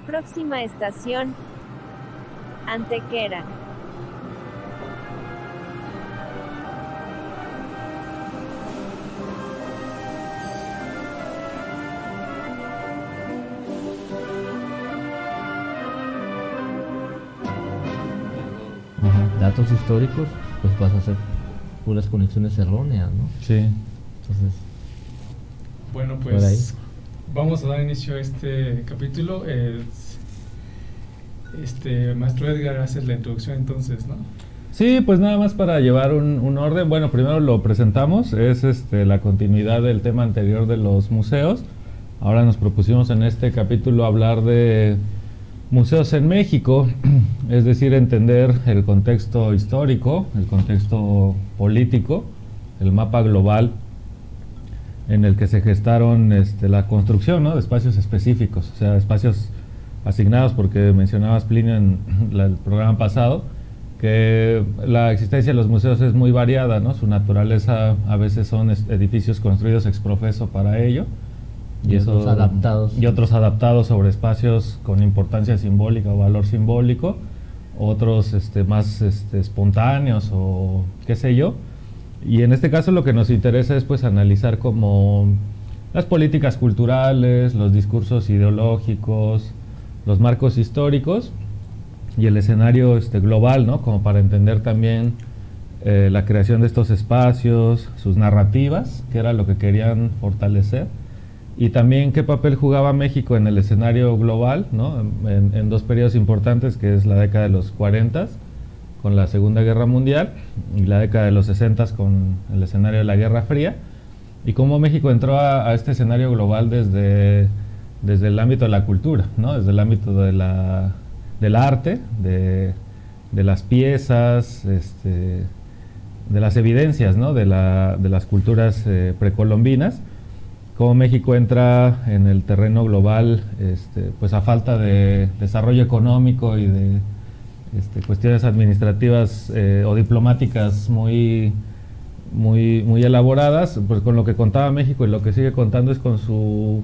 Próxima estación, Antequera. Datos históricos, pues vas a hacer puras conexiones erróneas, ¿no? Sí. Entonces, bueno, por ahí. pues vamos a dar inicio a este capítulo. Maestro Edgar, haces la introducción entonces, ¿no? Sí, pues nada más para llevar un orden. Bueno, primero lo presentamos, es la continuidad del tema anterior de los museos. Ahora nos propusimos en este capítulo hablar de museos en México, es decir, entender el contexto histórico, el contexto político, el mapa global en el que se gestaron la construcción, ¿no?, de espacios específicos, o sea, espacios asignados, porque mencionabas, Plinio, en el programa pasado, que la existencia de los museos es muy variada, ¿no? Su naturaleza a veces son edificios construidos ex profeso para ello, y otros adaptados sobre espacios con importancia simbólica o valor simbólico, otros más espontáneos o qué sé yo. Y en este caso lo que nos interesa es pues analizar como las políticas culturales, los discursos ideológicos, los marcos históricos y el escenario global, ¿no?, como para entender también la creación de estos espacios, sus narrativas, que era lo que querían fortalecer, y también qué papel jugaba México en el escenario global, ¿no?, en dos periodos importantes, que es la década de los 40 con la Segunda Guerra Mundial y la década de los 60 con el escenario de la Guerra Fría, y cómo México entró a este escenario global desde el ámbito de la cultura, ¿no?, desde el ámbito del arte, de las piezas, de las evidencias, ¿no?, de las culturas precolombinas. Cómo México entra en el terreno global pues a falta de desarrollo económico y de cuestiones administrativas o diplomáticas muy elaboradas, pues con lo que contaba México y lo que sigue contando es con su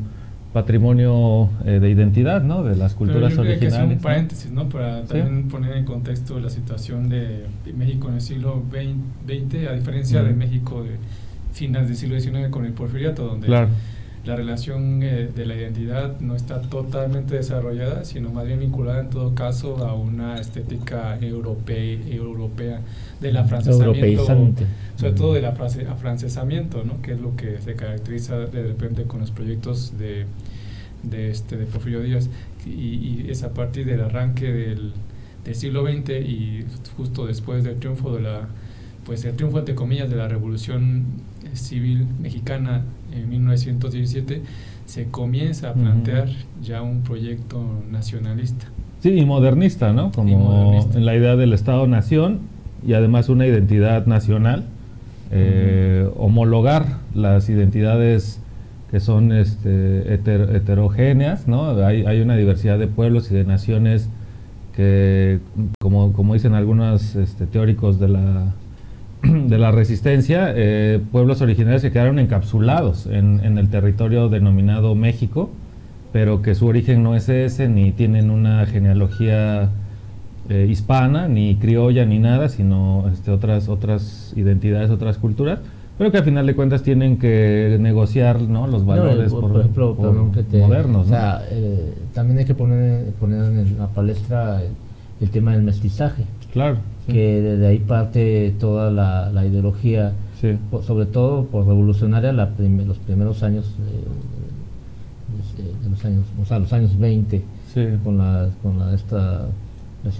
patrimonio de identidad, ¿no?, de las culturas originales. Hay que hacer un paréntesis, ¿no?, para también poner en contexto la situación de México en el siglo XX, a diferencia de México de finales del siglo XIX con el Porfiriato, donde la relación de la identidad no está totalmente desarrollada, sino más bien vinculada en todo caso a una estética europea del afrancesamiento, sobre todo del afrancesamiento, ¿no?, que es lo que se caracteriza de repente con los proyectos de Porfirio Díaz, y es a partir del arranque del siglo XX y justo después del triunfo el triunfo entre comillas de la Revolución Civil Mexicana en 1917, se comienza a plantear ya un proyecto nacionalista. Sí, y modernista, ¿no? Como en la idea del Estado-Nación y además una identidad nacional, homologar las identidades que son heterogéneas, ¿no? Hay una diversidad de pueblos y de naciones que, como dicen algunos teóricos de la resistencia, pueblos originarios que quedaron encapsulados en el territorio denominado México, pero que su origen no es ese, ni tienen una genealogía hispana, ni criolla, ni nada, sino otras identidades, otras culturas, pero que al final de cuentas tienen que negociar, ¿no?, los valores por ejemplo, modernos, ¿no? O sea, también hay que poner en la palestra el tema del mestizaje. Claro. Sí. Que desde ahí parte toda la ideología, sí, sobre todo por revolucionaria los primeros años de los años, o sea, los años 20, sí, con las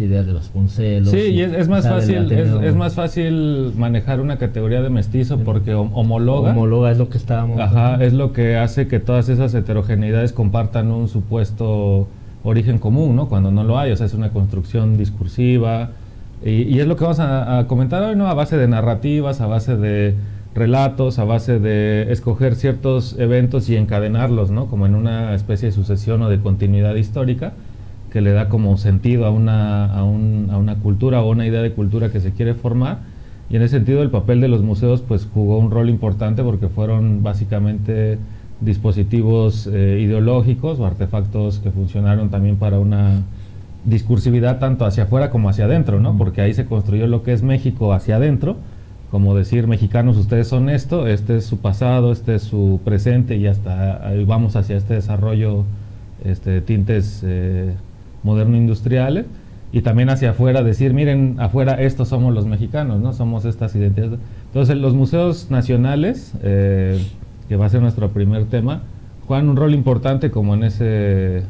ideas de Vasconcelos. Sí, y es más fácil, es más fácil manejar una categoría de mestizo porque homologa es lo que estábamos. Ajá, es lo que hace que todas esas heterogeneidades compartan un supuesto origen común, ¿no?, cuando no lo hay, o sea, es una construcción discursiva. Y es lo que vamos a comentar hoy, ¿no?, a base de narrativas, a base de relatos, a base de escoger ciertos eventos y encadenarlos, ¿no?, como en una especie de sucesión o de continuidad histórica que le da como sentido a una cultura o una idea de cultura que se quiere formar. Y en ese sentido el papel de los museos pues jugó un rol importante porque fueron básicamente dispositivos ideológicos o artefactos que funcionaron también para una discursividad tanto hacia afuera como hacia adentro, ¿no? Porque ahí se construyó lo que es México hacia adentro, como decir, mexicanos, ustedes son esto, este es su pasado, este es su presente, y hasta ahí vamos hacia este desarrollo de tintes moderno-industriales, y también hacia afuera decir, miren, afuera estos somos los mexicanos, ¿no? Somos estas identidades. Entonces, los museos nacionales, que va a ser nuestro primer tema, juegan un rol importante como en ese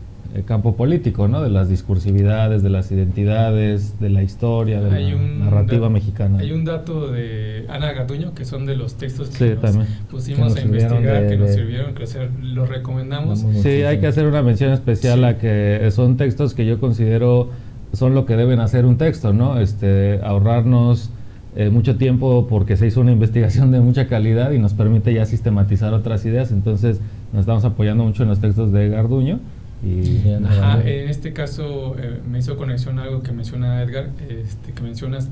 campo político, ¿no? De las discursividades, de las identidades, de la historia, de la narrativa mexicana. Hay un dato de Ana Garduño, que son de los textos que sí, nos pusimos a investigar, que nos sirvieron, que los recomendamos. Sí, hay que hacer una mención especial a que son textos que yo considero son lo que deben hacer un texto, ¿no? Ahorrarnos mucho tiempo, porque se hizo una investigación de mucha calidad y nos permite ya sistematizar otras ideas. Entonces nos estamos apoyando mucho en los textos de Garduño. En este caso me hizo conexión a algo que menciona Edgar, que mencionas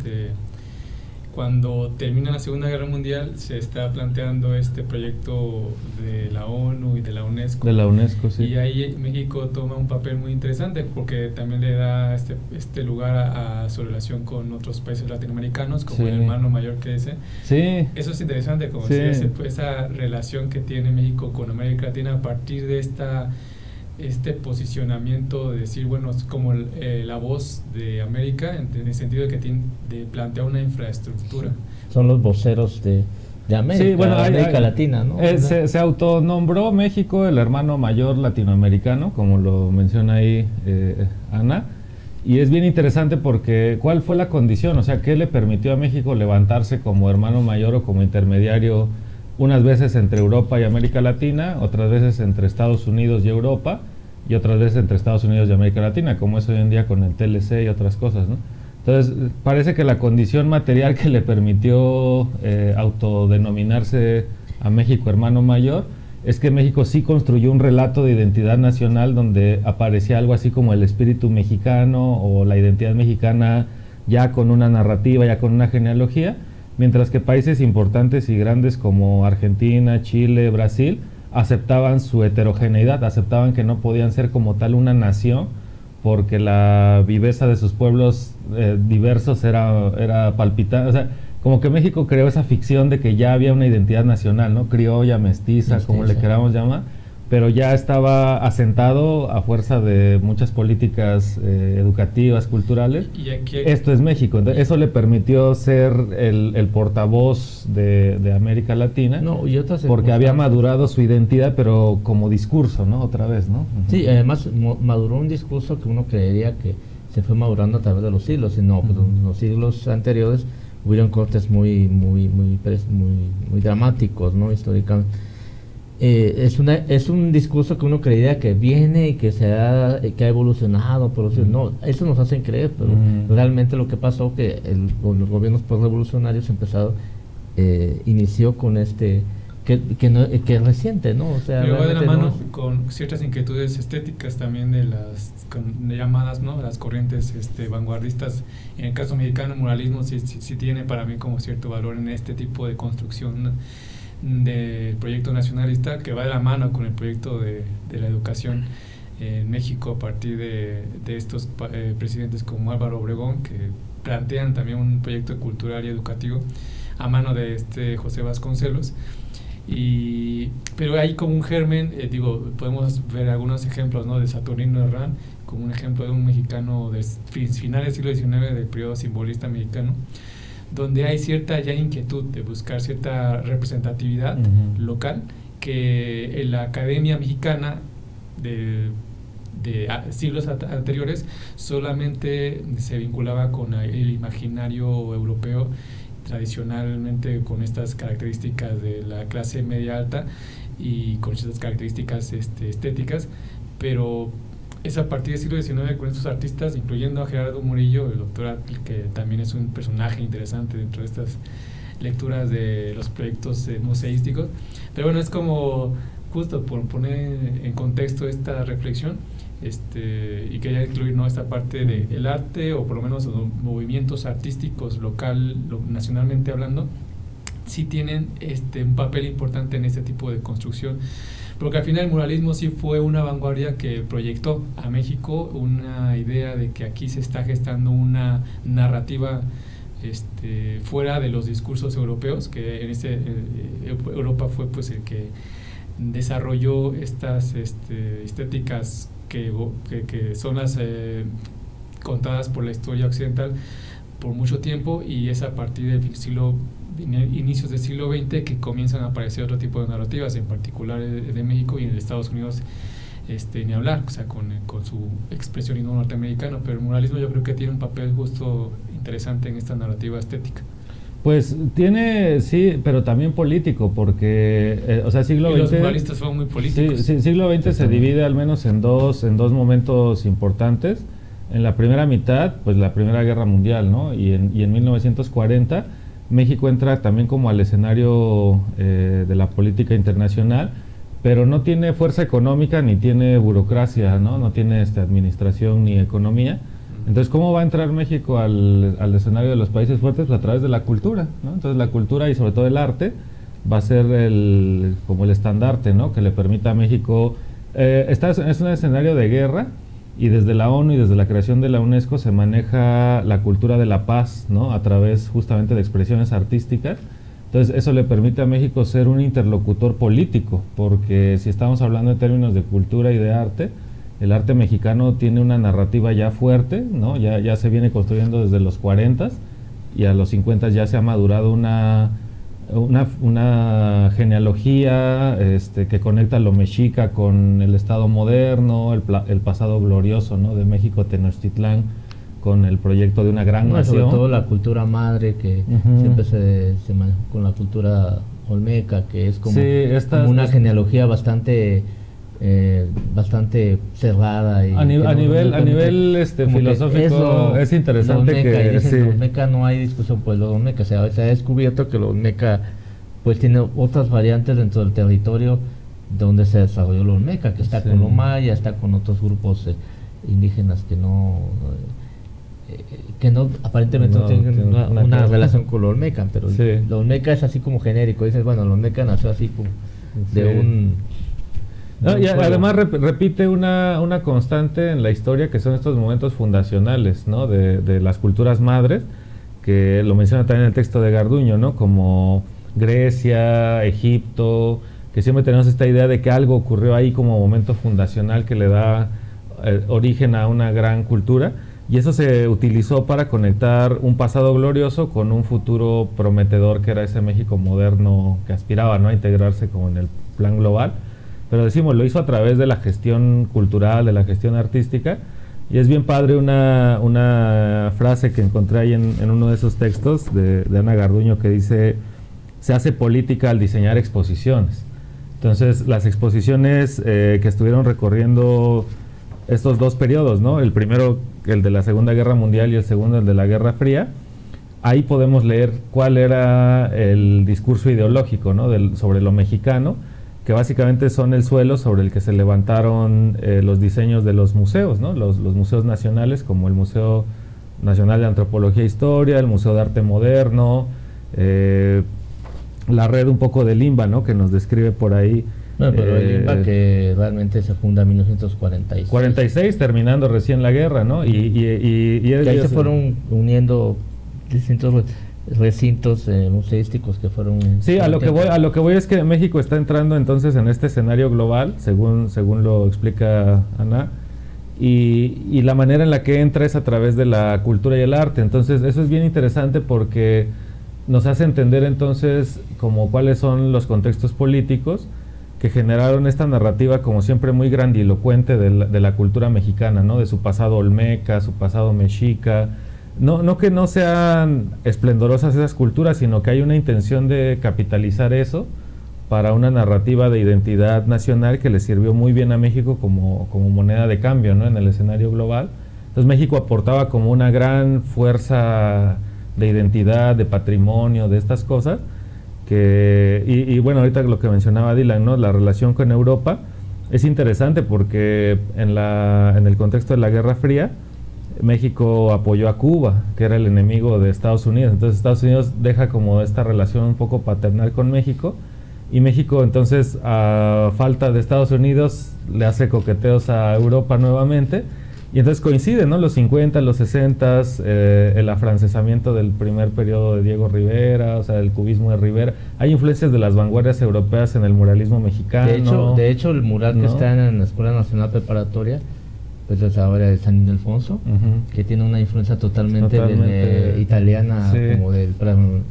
cuando termina la Segunda Guerra Mundial se está planteando este proyecto de la ONU y de la UNESCO. De la UNESCO, sí. Y ahí México toma un papel muy interesante porque también le da este lugar a su relación con otros países latinoamericanos, como el hermano mayor que ese. Sí. Eso es interesante, como esa relación que tiene México con América Latina a partir de este posicionamiento de decir, bueno, es como la voz de América en el sentido de que plantea una infraestructura. Son los voceros de América, sí, bueno, América Latina, ¿no? Se autonombró México el hermano mayor latinoamericano, como lo menciona ahí Ana, y es bien interesante porque ¿cuál fue la condición? O sea, ¿qué le permitió a México levantarse como hermano mayor o como intermediario unas veces entre Europa y América Latina, otras veces entre Estados Unidos y Europa, y otras veces entre Estados Unidos y América Latina, como es hoy en día con el TLC y otras cosas, ¿no? Entonces, parece que la condición material que le permitió autodenominarse a México hermano mayor es que México sí construyó un relato de identidad nacional donde aparecía algo así como el espíritu mexicano o la identidad mexicana ya con una narrativa, ya con una genealogía, mientras que países importantes y grandes como Argentina, Chile, Brasil aceptaban su heterogeneidad, aceptaban que no podían ser como tal una nación porque la viveza de sus pueblos diversos era palpitante. O sea, como que México creó esa ficción de que ya había una identidad nacional, ¿no? Criolla, mestiza, como le queramos llamar, pero ya estaba asentado a fuerza de muchas políticas educativas, culturales. Y aquí esto es México. Entonces, eso le permitió ser el portavoz de América Latina, porque había madurado su identidad, pero como discurso, ¿no? Otra vez, ¿no? Sí, además maduró un discurso que uno creería que se fue madurando a través de los siglos, sino pues, en los siglos anteriores hubieron cortes muy dramáticos, ¿no? Históricamente. Es un discurso que uno creería que viene y que ha evolucionado, pero no, eso nos hacen creer, pero realmente lo que pasó que los gobiernos postrevolucionarios inició con que es reciente, ¿no? O sea, pero va de la mano con ciertas inquietudes estéticas también de llamadas, ¿no? Las corrientes vanguardistas. En el caso mexicano, el muralismo sí tiene para mí como cierto valor en este tipo de construcción, ¿no? Del proyecto nacionalista, que va de la mano con el proyecto de la educación en México a partir de estos presidentes como Álvaro Obregón, que plantean también un proyecto cultural y educativo a mano de José Vasconcelos. Pero hay como un germen, podemos ver algunos ejemplos, ¿no? De Saturnino Herrán, como un ejemplo de un mexicano de finales del siglo XIX, del periodo simbolista mexicano, donde hay cierta ya inquietud de buscar cierta representatividad local, que en la academia mexicana de siglos anteriores solamente se vinculaba con el imaginario europeo, tradicionalmente con estas características de la clase media alta y con ciertas características estéticas, pero es a partir del siglo XIX con estos artistas, incluyendo a Gerardo Murillo, el doctor Atl, que también es un personaje interesante dentro de estas lecturas de los proyectos museísticos. Pero bueno, es como justo por poner en contexto esta reflexión, y quería incluir, ¿no?, esta parte del arte, o por lo menos los movimientos artísticos nacionalmente hablando, sí tienen un papel importante en este tipo de construcción, porque al final el muralismo sí fue una vanguardia que proyectó a México una idea de que aquí se está gestando una narrativa fuera de los discursos europeos, que en Europa fue pues el que desarrolló estas estéticas que son las contadas por la historia occidental por mucho tiempo, y es a partir del inicios del siglo XX que comienzan a aparecer otro tipo de narrativas, en particular de México y en Estados Unidos, ni hablar, o sea, con su expresionismo norteamericano. Pero el muralismo yo creo que tiene un papel justo interesante en esta narrativa estética. Pues tiene, sí, pero también político, porque, o sea, siglo XX... Los muralistas fueron muy políticos. Sí, siglo XX se divide al menos en dos momentos importantes. En la primera mitad, pues la Primera Guerra Mundial, ¿no? Y en 1940, México entra también como al escenario de la política internacional, pero no tiene fuerza económica ni tiene burocracia, ¿no? No tiene administración ni economía. Entonces, ¿cómo va a entrar México al escenario de los países fuertes? Pues a través de la cultura, ¿no? Entonces, la cultura y sobre todo el arte va a ser como el estandarte, ¿no? Que le permita a México... es un escenario de guerra, y desde la ONU y desde la creación de la UNESCO se maneja la cultura de la paz, ¿no? A través justamente de expresiones artísticas. Entonces, eso le permite a México ser un interlocutor político, porque si estamos hablando en términos de cultura y de arte, el arte mexicano tiene una narrativa ya fuerte, ¿no? Ya se viene construyendo desde los 40 y a los 50 ya se ha madurado una genealogía que conecta lo mexica con el Estado moderno, el pasado glorioso, ¿no? De México Tenochtitlán, con el proyecto de una gran nación. Sobre todo la cultura madre, que siempre se manejó con la cultura olmeca, que es como, como una genealogía bastante cerrada. Y a nivel filosófico es interesante que los olmeca no hay discusión, pues los olmeca se ha descubierto que los olmeca pues tiene otras variantes dentro del territorio donde se desarrolló el olmeca, que está con los mayas, está con otros grupos indígenas que no aparentemente no tienen una relación con los olmeca, pero el olmeca es así como genérico, dices, bueno, el olmeca nació así como de un... No, y además repite una constante en la historia, que son estos momentos fundacionales, ¿no? de las culturas madres, que lo menciona también el texto de Garduño, ¿no? Como Grecia, Egipto, que siempre tenemos esta idea de que algo ocurrió ahí como momento fundacional que le da origen a una gran cultura, y eso se utilizó para conectar un pasado glorioso con un futuro prometedor, que era ese México moderno que aspiraba, ¿no? A integrarse como en el plan global. Pero decimos, lo hizo a través de la gestión cultural, de la gestión artística, y es bien padre una frase que encontré ahí en uno de esos textos de Ana Garduño, que dice: se hace política al diseñar exposiciones. Entonces, las exposiciones que estuvieron recorriendo estos dos periodos, ¿no? El primero, el de la Segunda Guerra Mundial, y el segundo, el de la Guerra Fría, ahí podemos leer cuál era el discurso ideológico, ¿no? Sobre lo mexicano, que básicamente son el suelo sobre el que se levantaron los diseños de los museos, ¿no? Los museos nacionales, como el Museo Nacional de Antropología e Historia, el Museo de Arte Moderno, la red un poco del INBA, ¿no? Que nos describe por ahí. Bueno, pero el INBA, que realmente se funda en 1946. 46, terminando recién la guerra, ¿no? Y ahí se fueron uniendo distintos recintos museísticos que fueron... Sí, a lo que voy es que México está entrando entonces en este escenario global, según lo explica Ana, y la manera en la que entra es a través de la cultura y el arte. Entonces eso es bien interesante, porque nos hace entender entonces como cuáles son los contextos políticos que generaron esta narrativa, como siempre muy grandilocuente, de la cultura mexicana, ¿no? De su pasado olmeca, su pasado mexica. No que no sean esplendorosas esas culturas, sino que hay una intención de capitalizar eso para una narrativa de identidad nacional que le sirvió muy bien a México como moneda de cambio, ¿no? En el escenario global. Entonces México aportaba como una gran fuerza de identidad, de patrimonio, de estas cosas, y bueno, ahorita lo que mencionaba Dylan, ¿no? La relación con Europa es interesante, porque en el contexto de la Guerra Fría, México apoyó a Cuba, que era el enemigo de Estados Unidos. Entonces Estados Unidos deja como esta relación un poco paternal con México, y México entonces, a falta de Estados Unidos, le hace coqueteos a Europa nuevamente, y entonces coinciden, ¿no? Los 50, los 60, el afrancesamiento del primer periodo de Diego Rivera, o sea, el cubismo de Rivera. Hay influencias de las vanguardias europeas en el muralismo mexicano. De hecho el mural que está en la Escuela Nacional Preparatoria, pues es ahora de San Ildefonso, que tiene una influencia totalmente italiana, como del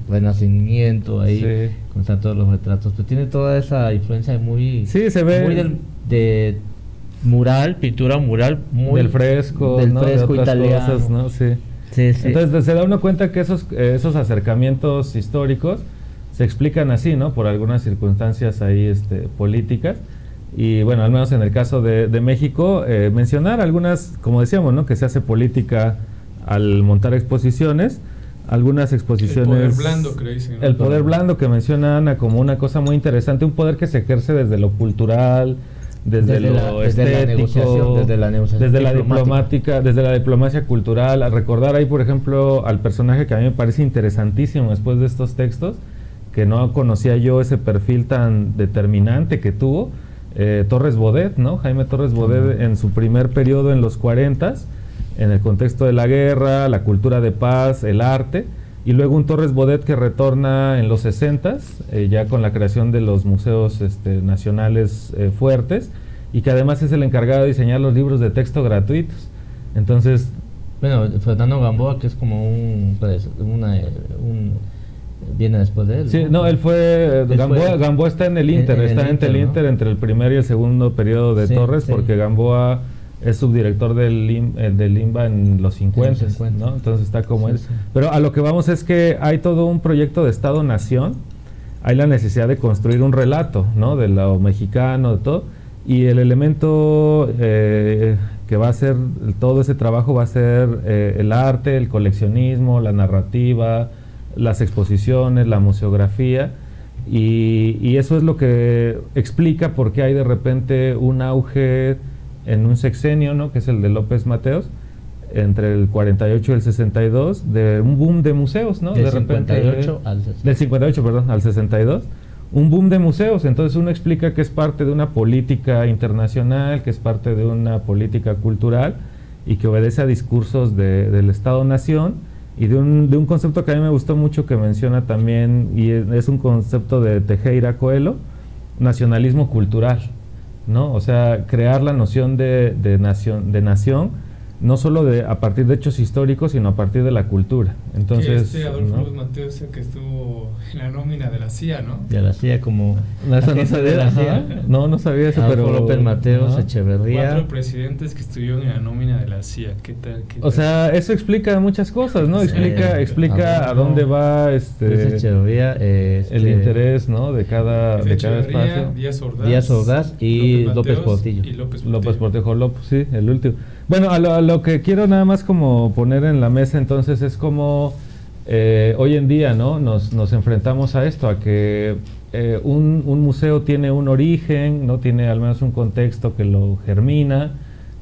Renacimiento, ahí, con todos los retratos. Pero tiene toda esa influencia muy... Sí, se ve... Muy de mural, pintura mural, muy... Del fresco, del ¿no? fresco de otras italiano. Cosas, ¿no? Sí. Entonces se da uno cuenta que esos acercamientos históricos se explican así, ¿no? Por algunas circunstancias ahí políticas. Y bueno, al menos en el caso de México, mencionar algunas, como decíamos, ¿no? Que se hace política al montar exposiciones. Algunas exposiciones... El poder blando, que le dicen, ¿no? El poder blando, que menciona Ana como una cosa muy interesante, un poder que se ejerce desde lo cultural, desde lo estético, desde la diplomática, desde la diplomacia cultural. A recordar ahí, por ejemplo, al personaje que a mí me parece interesantísimo después de estos textos, que no conocía yo ese perfil tan determinante que tuvo, Torres Bodet, ¿no? Jaime Torres Bodet, en su primer periodo en los 40s, en el contexto de la guerra, la cultura de paz, el arte, y luego un Torres Bodet que retorna en los 60s, ya con la creación de los museos nacionales fuertes, y que además es el encargado de diseñar los libros de texto gratuitos. Entonces... Bueno, Fernando Gamboa, que es como viene después de él. Sí, no, él fue... Gamboa está en el Inter, entre el primer y el segundo periodo de Torres, porque Gamboa es subdirector del INBA en los 50, ¿no? Entonces está como él. Pero a lo que vamos es que hay todo un proyecto de Estado-Nación, hay la necesidad de construir un relato, ¿no? De lo mexicano, de todo, y el elemento que va a hacer todo ese trabajo va a ser el arte, el coleccionismo, la narrativa, las exposiciones, la museografía, y eso es lo que explica por qué hay de repente un auge en un sexenio, ¿no? Que es el de López Mateos, entre el 48 y el 62, de un boom de museos, ¿no? Del 58 al 62, un boom de museos. Entonces uno explica que es parte de una política internacional, que es parte de una política cultural, y que obedece a discursos del Estado-Nación, y de un concepto que a mí me gustó mucho, que menciona también, y es un concepto de Tejera Coelho, nacionalismo cultural, ¿no? O sea, crear la noción de nación, no solo a partir de hechos históricos, sino a partir de la cultura. Entonces, Adolfo López Mateos es el que estuvo en la nómina de la CIA, ¿no? De la CIA, como... ¿Eso no sabía? De la CIA? No sabía eso, Adolfo López Mateos, Echeverría... 4 presidentes que estuvieron en la nómina de la CIA. ¿Qué tal? O sea, eso explica muchas cosas, ¿no? Explica a dónde va Echeverría, el interés, ¿no? de cada espacio. Díaz Ordaz y López Portillo. López Portillo, sí, el último. Bueno, a lo que quiero nada más como poner en la mesa entonces es como hoy en día, ¿no? Nos enfrentamos a esto, a que un museo tiene un origen, ¿no? Tiene al menos un contexto que lo germina,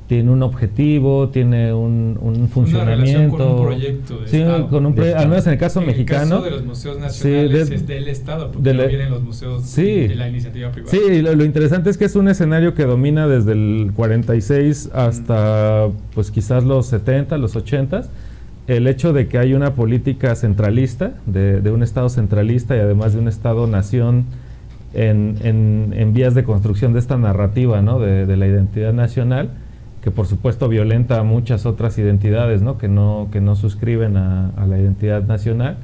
tiene un objetivo, tiene un funcionamiento. Una relación con un proyecto de Estado. Al menos en el caso mexicano. En el caso de los museos nacionales es del Estado, porque no vienen los museos de la iniciativa privada. Sí, lo interesante es que es un escenario que domina desde el 46 hasta pues quizás los 70, los 80. El hecho de que hay una política centralista, de un Estado centralista, y además de un Estado-nación en vías de construcción de esta narrativa, ¿no? de la identidad nacional, que por supuesto violenta a muchas otras identidades, ¿no? Que no suscriben a la identidad nacional,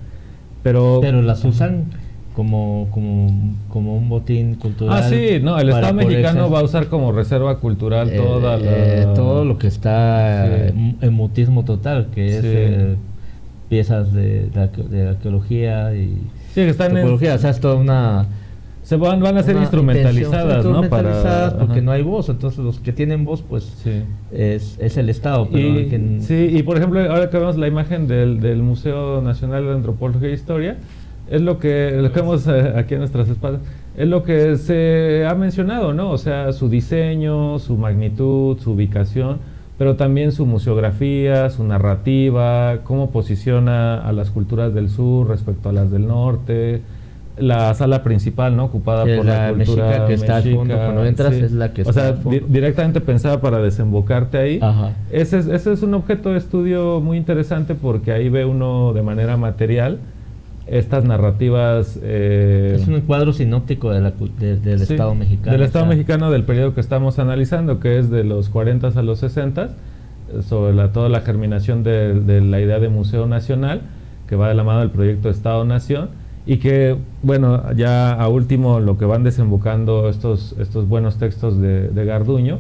pero las usan como un botín cultural. Sí, no, el Estado mexicano va a usar como reserva cultural todo lo que está en mutismo total, que es piezas de arqueología y antropología, o sea, es toda una... van a ser instrumentalizadas, ¿no? Porque no hay voz, entonces los que tienen voz, pues es el Estado. Pero y por ejemplo, ahora que vemos la imagen del Museo Nacional de Antropología e Historia, es lo que vemos aquí a nuestras espaldas, es lo que se ha mencionado, ¿no? O sea, su diseño, su magnitud, su ubicación, pero también su museografía, su narrativa, cómo posiciona a las culturas del sur respecto a las del norte. la sala principal, ¿no? Ocupada por la cultura mexica que está al fondo. Cuando entras es la que está al fondo. Directamente pensada para desembocarte ahí. Ajá. Ese es un objeto de estudio muy interesante porque ahí ve uno de manera material estas narrativas. Es un cuadro sinóptico del Estado mexicano. Del Estado mexicano del periodo que estamos analizando, que es de los 40 a los 60, sobre toda la germinación de la idea de Museo Nacional, que va de la mano del proyecto Estado-Nación, y que, bueno, ya a último lo que van desembocando estos buenos textos de Garduño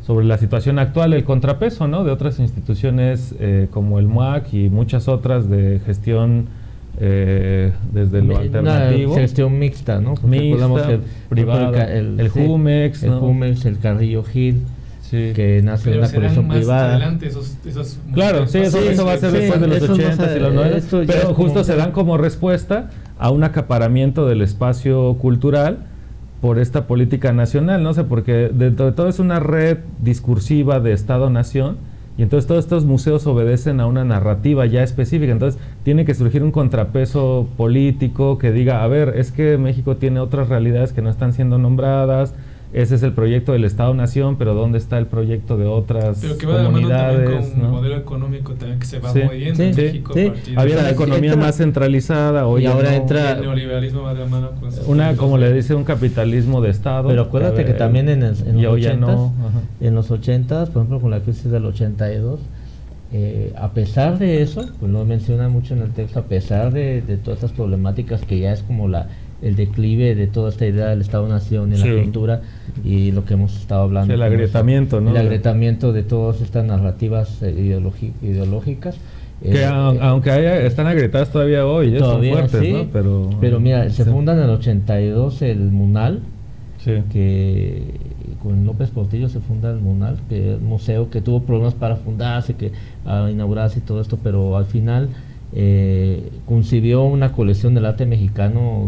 sobre la situación actual, el contrapeso, ¿no?, de otras instituciones como el MUAC y muchas otras de gestión desde lo alternativo. Una gestión mixta, ¿no? Mixta, privada, el Jumex, el Jumex, el Carrillo Gil, sí, que nace de una colección privada. Adelante claro, sí, eso va a ser después de los 80 y los 90, pero justo se dan como respuesta a un acaparamiento del espacio cultural por esta política nacional, no sé, porque dentro de todo es una red discursiva de Estado-Nación. Y entonces todos estos museos obedecen a una narrativa ya específica, entonces tiene que surgir un contrapeso político que diga, a ver, es que México tiene otras realidades que no están siendo nombradas, ese es el proyecto del Estado-Nación, pero ¿dónde está el proyecto de otras comunidades? Pero que va de la mano también con un modelo económico también que se va moviendo en México. Sí. Había una economía más centralizada, hoy y ahora entra el neoliberalismo va de la mano con como le dice, un capitalismo de Estado. Pero acuérdate que también en los 80s, por ejemplo, con la crisis del 82, a pesar de eso, pues lo menciona mucho en el texto, a pesar de todas estas problemáticas que ya es como el declive de toda esta idea del Estado-Nación y la cultura y lo que hemos estado hablando. El agrietamiento, ¿no? El agrietamiento de todas estas narrativas ideológicas. Que aunque están agrietadas todavía hoy, todavía son fuertes, sí, ¿no? Pero mira, se funda en el 82 el MUNAL, que con López Portillo se funda el MUNAL, que es un museo que tuvo problemas para fundarse, inaugurarse y todo esto, pero al final concibió una colección del arte mexicano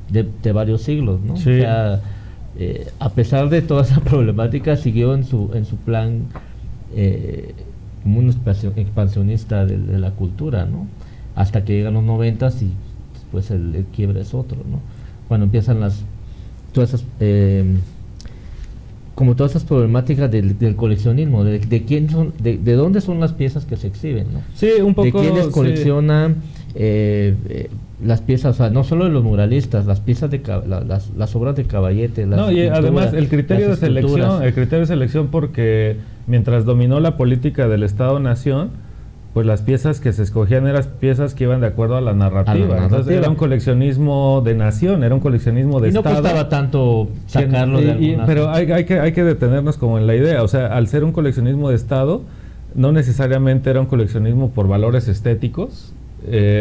de varios siglos, ¿no? Sí. O sea, a pesar de toda esa problemática, siguió en su plan como un expansionista de la cultura, ¿no? Hasta que llegan los 90s y después el quiebre es otro, ¿no? Cuando empiezan todas esas problemáticas del coleccionismo, de quién son, de dónde son las piezas que se exhiben, ¿no? Sí, un poco. De quiénes coleccionan las piezas, o sea, no solo de los muralistas, las piezas las obras de Caballete, las y además el criterio de selección, porque mientras dominó la política del Estado-Nación, pues las piezas que se escogían eran piezas que iban de acuerdo a la narrativa. Entonces era un coleccionismo de nación, era un coleccionismo de Estado. Y no costaba tanto sacarlo pero hay que detenernos como en la idea. O sea, al ser un coleccionismo de Estado, no necesariamente era un coleccionismo por valores estéticos,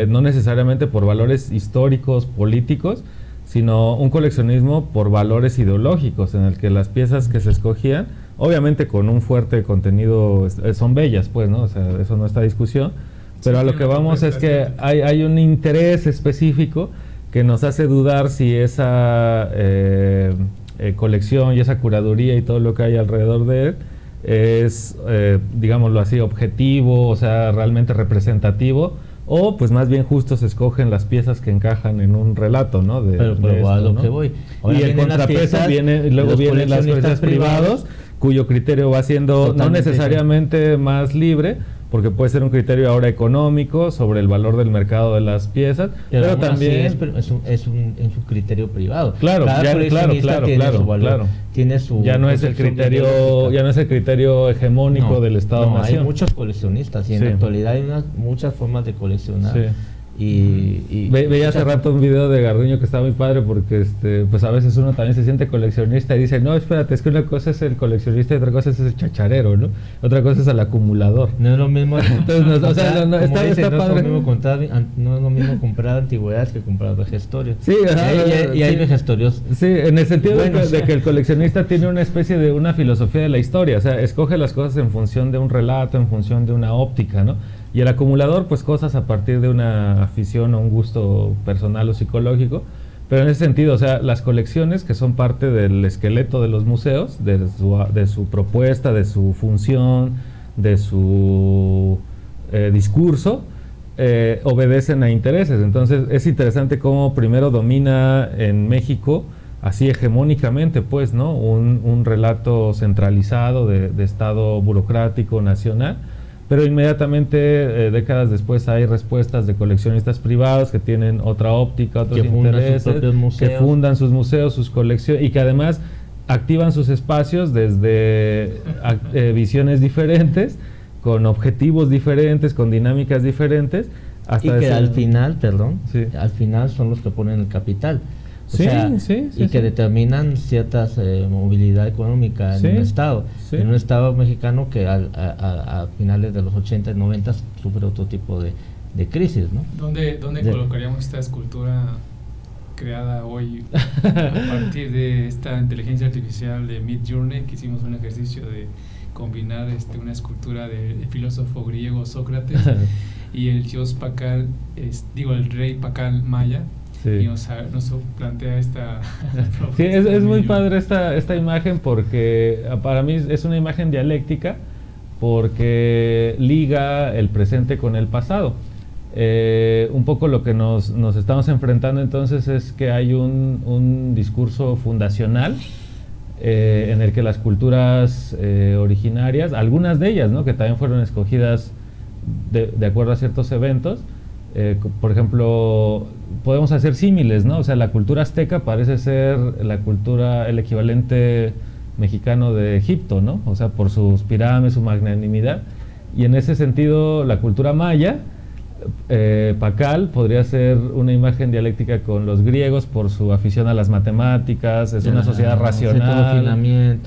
no necesariamente por valores históricos, políticos, sino un coleccionismo por valores ideológicos, en el que las piezas que se escogían, obviamente con un fuerte contenido, son bellas, pues, ¿no? O sea, eso no está en discusión, pero a lo que vamos es que hay un interés específico que nos hace dudar si esa colección y esa curaduría y todo lo que hay alrededor de él es, digámoslo así, objetivo, o sea, realmente representativo, o pues más bien justo se escogen las piezas que encajan en un relato, ¿no? Pero a lo que voy. Ahora y el contrapeso luego vienen las coleccionistas privados, cuyo criterio va siendo no necesariamente más libre, porque puede ser un criterio ahora económico sobre el valor del mercado de las piezas, pero también es un criterio privado. Claro. Tiene su ya no es el criterio hegemónico del Estado-Nación. Hay muchos coleccionistas y en la actualidad hay muchas formas de coleccionar. Veía hace rato un video de Garduño que estaba muy padre, porque pues a veces uno también se siente coleccionista y dice, no, espérate, es que una cosa es el coleccionista y otra cosa es el chacharero, ¿no? Otra cosa es el acumulador. No es lo mismo. Entonces, no es lo mismo comprar antigüedades que comprar vejestorios. Sí, y hay vejestorios. Sí, en el sentido de que el coleccionista tiene una especie de una filosofía de la historia, o sea, escoge las cosas en función de un relato, en función de una óptica, ¿no? Y el acumulador, pues cosas a partir de una afición o un gusto personal o psicológico. Pero en ese sentido, o sea, las colecciones que son parte del esqueleto de los museos, de su propuesta, de su función, de su discurso, obedecen a intereses. Entonces es interesante cómo primero domina en México, así hegemónicamente, pues, ¿no? Un relato centralizado de Estado burocrático nacional, pero inmediatamente, décadas después, hay respuestas de coleccionistas privados que tienen otra óptica, otros intereses, que fundan sus museos, sus colecciones, y que además activan sus espacios desde visiones diferentes, con objetivos diferentes, con dinámicas diferentes, hasta y que al final, al final son los que ponen el capital. Que determinan ciertas movilidad económica en un estado. En un estado mexicano que a finales de los 80 y 90 sufre otro tipo de crisis, ¿no? ¿Dónde colocaríamos esta escultura creada hoy a partir de esta inteligencia artificial de Midjourney, que hicimos un ejercicio de combinar una escultura del filósofo griego Sócrates y el dios Pacal, el rey Pacal maya? Y nos plantea esta... Sí, es muy padre esta imagen, porque para mí es una imagen dialéctica, porque liga el presente con el pasado. Un poco lo que nos estamos enfrentando entonces es que hay un discurso fundacional en el que las culturas originarias, algunas de ellas, ¿no?, que también fueron escogidas de acuerdo a ciertos eventos, por ejemplo, podemos hacer símiles, ¿no? O sea, la cultura azteca parece ser el equivalente mexicano de Egipto, ¿no? O sea, por sus pirámides, su magnanimidad. Y en ese sentido, la cultura maya, Pacal, podría ser una imagen dialéctica con los griegos por su afición a las matemáticas. Es una sociedad racional,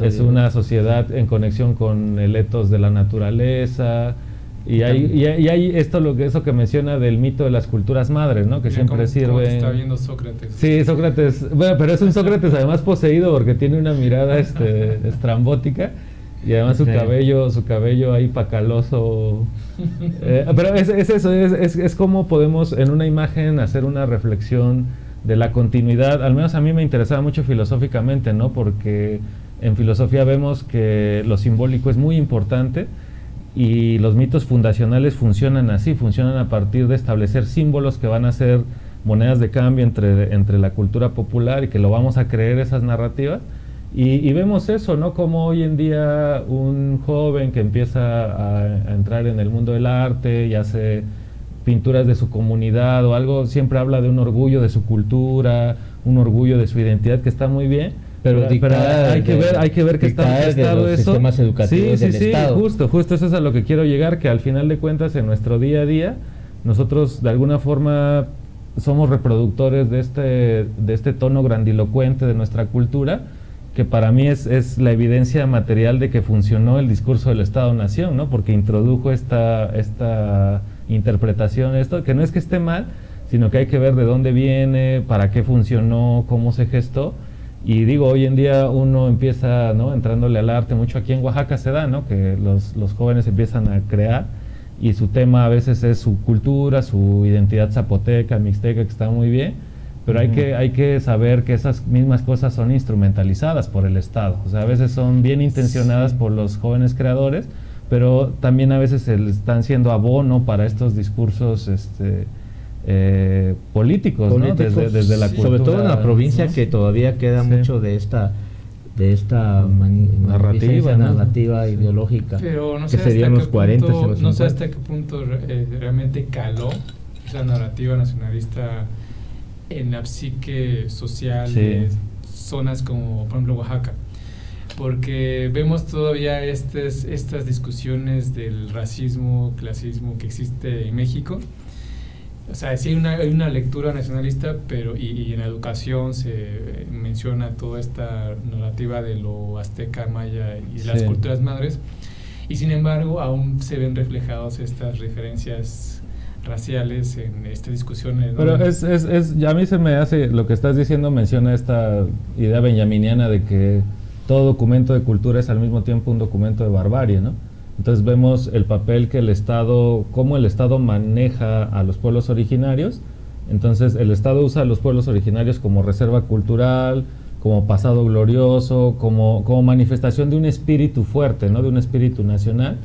es una sociedad en conexión con el etos de la naturaleza. Y hay eso que menciona del mito de las culturas madres, ¿no? Que siempre sirven. Está viendo Sócrates. Sí, Sócrates. Bueno, pero es un Sócrates además poseído, porque tiene una mirada estrambótica, y además su cabello ahí pacaloso. Pero es eso, es cómo podemos en una imagen hacer una reflexión de la continuidad. Al menos a mí me interesaba mucho filosóficamente, ¿no? Porque en filosofía vemos que lo simbólico es muy importante. Y los mitos fundacionales funcionan así, funcionan a partir de establecer símbolos que van a ser monedas de cambio entre la cultura popular, y que lo vamos a creer esas narrativas. Y vemos eso, ¿no? Como hoy en día un joven que empieza a entrar en el mundo del arte y hace pinturas de su comunidad o algo, siempre habla de un orgullo de su cultura, un orgullo de su identidad, que está muy bien. Pero hay que ver que está estado eso. Sistemas educativos del Estado. Justo eso es a lo que quiero llegar, que al final de cuentas en nuestro día a día nosotros de alguna forma somos reproductores de este tono grandilocuente de nuestra cultura, que para mí es la evidencia material de que funcionó el discurso del Estado-Nación, ¿no? Porque introdujo esta interpretación, que no es que esté mal, sino que hay que ver de dónde viene, para qué funcionó, cómo se gestó. Y digo, hoy en día uno empieza, ¿no?, entrándole al arte, mucho aquí en Oaxaca se da, ¿no?, que los jóvenes empiezan a crear, y su tema a veces es su cultura, su identidad zapoteca, mixteca, que está muy bien, pero hay que saber que esas mismas cosas son instrumentalizadas por el Estado. O sea, a veces son bien intencionadas por los jóvenes creadores, pero también a veces están siendo abono para estos discursos políticos, ¿no? Desde la cultura, sobre todo en la provincia, ¿no?, que todavía queda mucho de esta narrativa ideológica, pero no sé, que serían los 40. No sé hasta qué punto realmente caló esa narrativa nacionalista en la psique social de zonas como, por ejemplo, Oaxaca, porque vemos todavía estas discusiones del racismo, clasismo que existe en México. O sea, sí hay una lectura nacionalista, pero y en la educación se menciona toda esta narrativa de lo azteca, maya y las culturas madres, y sin embargo aún se ven reflejados estas referencias raciales en estas discusiones, ¿no? Pero a mí se me hace, lo que estás diciendo menciona esta idea benjaminiana de que todo documento de cultura es al mismo tiempo un documento de barbarie, ¿no? Entonces vemos el papel que cómo el Estado maneja a los pueblos originarios. Entonces el Estado usa a los pueblos originarios como reserva cultural, como pasado glorioso, como manifestación de un espíritu fuerte, ¿no?, de un espíritu nacional.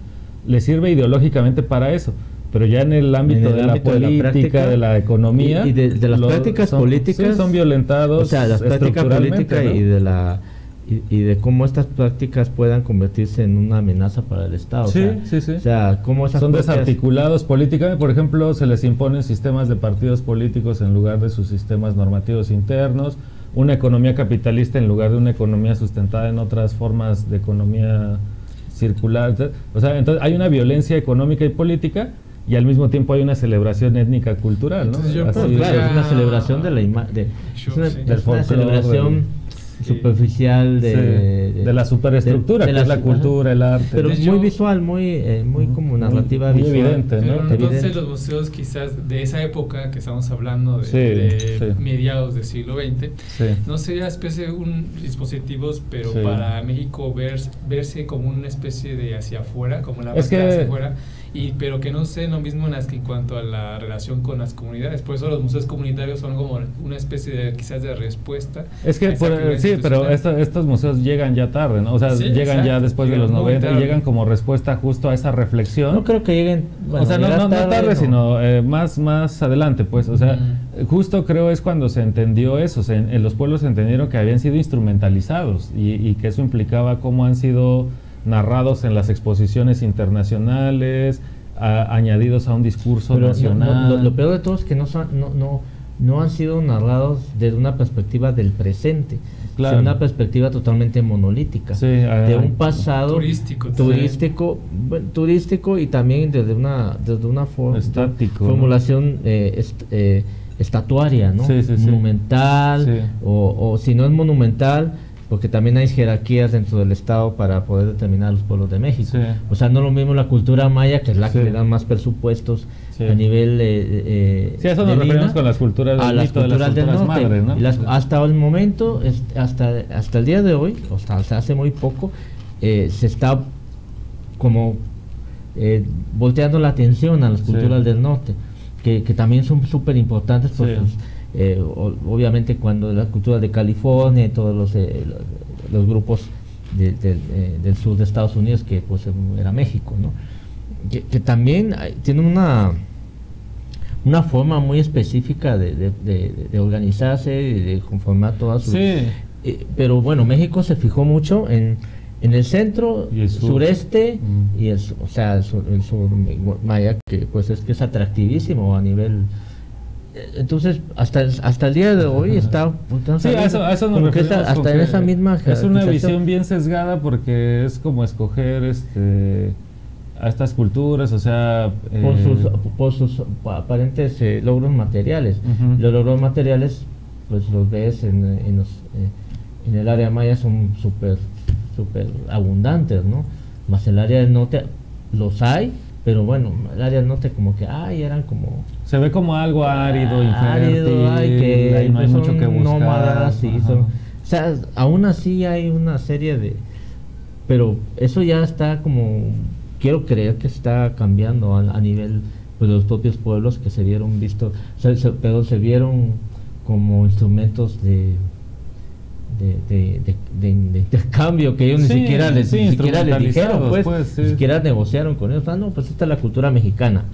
Le sirve ideológicamente para eso, pero ya en el ámbito de la política, de la economía y de las prácticas políticas son violentados, o sea, las prácticas políticas, ¿no? y de cómo estas prácticas puedan convertirse en una amenaza para el Estado. Sí. O sea, cómo esas son desarticulados políticamente. Por ejemplo, se les imponen sistemas de partidos políticos en lugar de sus sistemas normativos internos, una economía capitalista en lugar de una economía sustentada en otras formas de economía circular. O sea, entonces hay una violencia económica y política, y al mismo tiempo hay una celebración étnica cultural, ¿no? Claro, es una celebración de la imagen, es una celebración superficial de la superestructura, que es la cultura, el arte. Pero muy visual, muy como narrativa muy visual. Evidente, ¿no? Pero entonces los museos quizás de esa época que estamos hablando de mediados del siglo XX, no sería especie de un dispositivos, pero para México verse como una especie de hacia afuera, como la máscara hacia afuera, pero que no sé lo mismo en cuanto a la relación con las comunidades. Por eso los museos comunitarios son como una especie de quizás de respuesta. Es que pero estos museos llegan ya tarde, ¿no? O sea, llegan ya después de los 90 y llegan como respuesta justo a esa reflexión. No creo que lleguen, o sea, no tarde, sino más adelante, pues. O sea, justo creo es cuando se entendió eso. En los pueblos se entendieron que habían sido instrumentalizados y que eso implicaba cómo han sido narrados en las exposiciones internacionales, añadidos a un discurso nacional. Lo peor de todo es que no han sido narrados desde una perspectiva del presente, sino una perspectiva totalmente monolítica, de un pasado turístico y también desde una formulación estatuaria, ¿no? Monumental, o si no es monumental, porque también hay jerarquías dentro del Estado para poder determinar los pueblos de México. O sea, no lo mismo la cultura maya, que es la que le dan más presupuestos a nivel eso nos referimos con las culturas del mito, de las culturas madres, ¿no? Hasta el momento, hasta el día de hoy, hasta hace muy poco, se está como volteando la atención a las culturas del norte, que también son súper importantes, porque obviamente cuando la cultura de California y todos los grupos del sur de Estados Unidos, que pues era México, ¿no? Que también tiene una forma muy específica de organizarse y de conformar todas sus... pero bueno, México se fijó mucho en el centro, y el sureste y el sur maya, que pues es que es atractivísimo a nivel... Entonces, hasta el día de hoy está... a eso nos referimos, hasta en esa misma... Es una visión bien sesgada, porque es como escoger a estas culturas, o sea... por sus aparentes logros materiales. Los logros materiales, pues los ves en el área maya, son súper abundantes, ¿no? Más el área del norte los hay, pero bueno, el área del norte como que eran como... Se ve como algo árido, infértil, que no hay mucho que buscar. Nómadas, o sea, aún así hay una serie de... Pero eso ya está como... Quiero creer que está cambiando a nivel de los propios pueblos, que se vieron pero se vieron como instrumentos de intercambio, que ellos ni siquiera les dijeron, pues, ni siquiera negociaron con ellos. Pues esta es la cultura mexicana,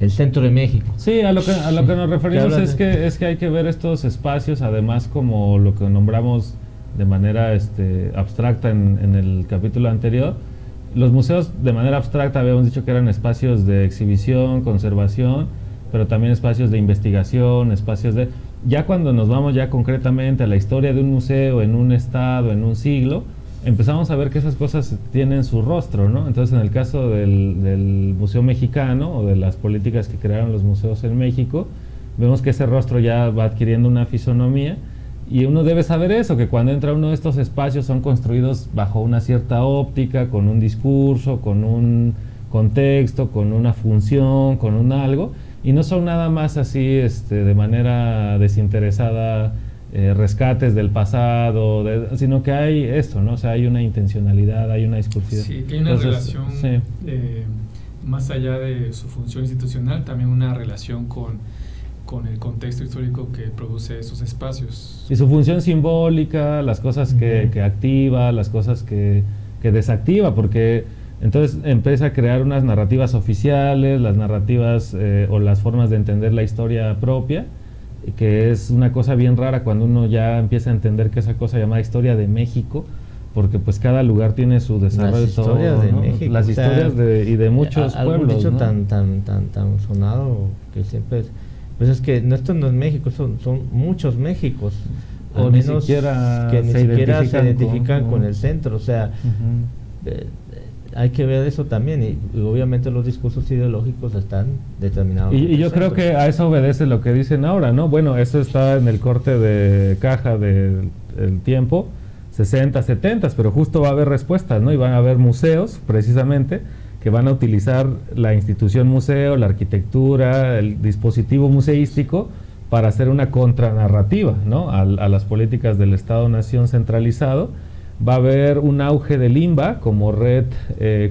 el centro de México. Sí, a lo que nos referimos es que hay que ver estos espacios, además, como lo que nombramos de manera abstracta en el capítulo anterior. Los museos, de manera abstracta, habíamos dicho que eran espacios de exhibición, conservación, pero también espacios de investigación, espacios de... Ya cuando nos vamos ya concretamente a la historia de un museo en un estado, en un siglo, empezamos a ver que esas cosas tienen su rostro, ¿no? Entonces, en el caso del Museo Mexicano, o de las políticas que crearon los museos en México, vemos que ese rostro ya va adquiriendo una fisonomía, y uno debe saber eso, que cuando entra uno de estos espacios son construidos bajo una cierta óptica, con un discurso, con un contexto, con una función, con un algo, y no son nada más así de manera desinteresada rescates del pasado, sino que hay esto, ¿no? O sea, hay una intencionalidad, hay una discursividad. Sí, que hay una relación más allá de su función institucional, también una relación con el contexto histórico que produce esos espacios. Y su función simbólica, las cosas que activa, las cosas que desactiva, porque Entonces empieza a crear unas narrativas oficiales, las narrativas o las formas de entender la historia propia, que es una cosa bien rara cuando uno ya empieza a entender que esa cosa llamada historia de México, porque pues cada lugar tiene su desarrollo. Las historias todo, de ¿no? México, las historias y de muchos algún pueblos, dicho ¿no? tan sonado que siempre es, pues es que esto no es México, son muchos Méxicos, O al ni menos siquiera que ni se siquiera se identifican identifican con- con el centro, o sea, hay que ver eso también, y obviamente los discursos ideológicos están determinados. Y yo creo que a eso obedece lo que dicen ahora, ¿no? Bueno, eso está en el corte de caja del tiempo, 60, 70, pero justo va a haber respuestas, ¿no? Y van a haber museos, precisamente, que van a utilizar la institución museo, la arquitectura, el dispositivo museístico para hacer una contranarrativa, ¿no? A las políticas del Estado-Nación centralizado. Va a haber un auge del INBA como red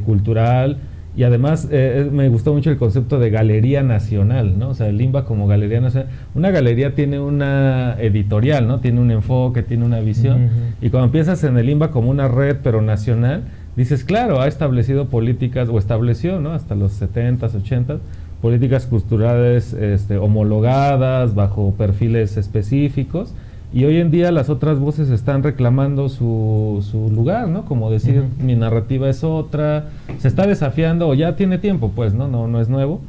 cultural, y además me gustó mucho el concepto de galería nacional, ¿no? O sea, el INBA como galería nacional. Una galería tiene una editorial, ¿no? Tiene un enfoque, tiene una visión. Y cuando piensas en el INBA como una red, pero nacional, dices, claro, ha establecido políticas, o estableció, ¿no? Hasta los 70s, 80s, políticas culturales homologadas, bajo perfiles específicos. Y hoy en día las otras voces están reclamando su lugar, ¿no? Como decir, mi narrativa es otra, se está desafiando, o ya tiene tiempo, pues, no es nuevo,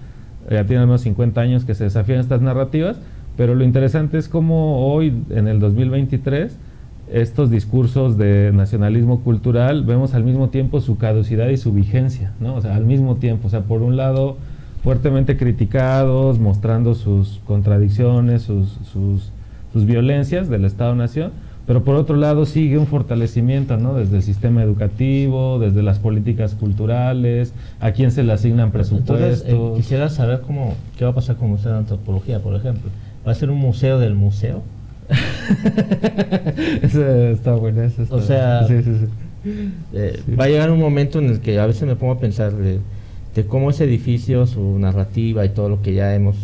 ya tiene unos 50 años que se desafían estas narrativas, pero lo interesante es cómo hoy, en el 2023, estos discursos de nacionalismo cultural, vemos al mismo tiempo su caducidad y su vigencia, ¿no? O sea, al mismo tiempo, o sea, por un lado, fuertemente criticados, mostrando sus contradicciones, sus violencias del Estado-Nación, pero por otro lado sigue un fortalecimiento, ¿no? Desde el sistema educativo, desde las políticas culturales, a quién se le asignan presupuestos. Entonces, quisiera saber qué va a pasar con el Museo de Antropología, por ejemplo. ¿Va a ser un museo del museo? Eso está bueno. Eso está, o sea, sí. Va a llegar un momento en el que a veces me pongo a pensar de cómo ese edificio, su narrativa y todo lo que ya hemos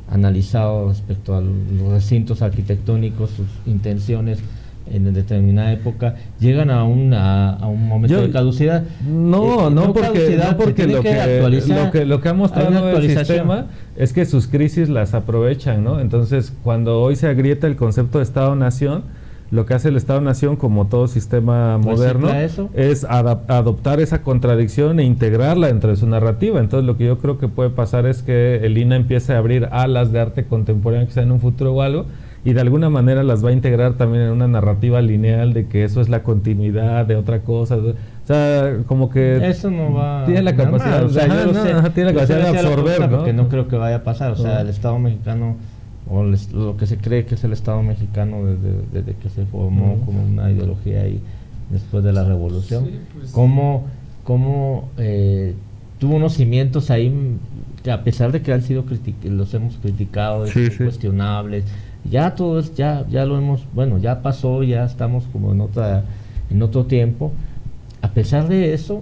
analizado respecto a los recintos arquitectónicos, sus intenciones en determinada época, llegan a un momento de caducidad. No, porque lo que ha mostrado el sistema es que sus crisis las aprovechan, ¿no? Entonces, cuando hoy se agrieta el concepto de Estado-Nación, lo que hace el Estado-Nación, como todo sistema moderno, es adoptar esa contradicción e integrarla dentro de su narrativa. Entonces, lo que yo creo que puede pasar es que el INA empiece a abrir alas de arte contemporáneo, quizá en un futuro o algo, y de alguna manera las va a integrar también en una narrativa lineal de que eso es la continuidad de otra cosa. O sea, como que eso no va tiene la capacidad, tiene la capacidad de absorber, ¿no? Porque no creo que vaya a pasar. O sea, el Estado mexicano, o lo que se cree que es el Estado mexicano desde que se formó como una ideología ahí después de la Revolución, pues, cómo tuvo unos cimientos ahí que, a pesar de que han sido los hemos criticado, cuestionables, ya todo es, ya lo hemos, bueno, ya pasó, ya estamos como en otro tiempo. A pesar de eso,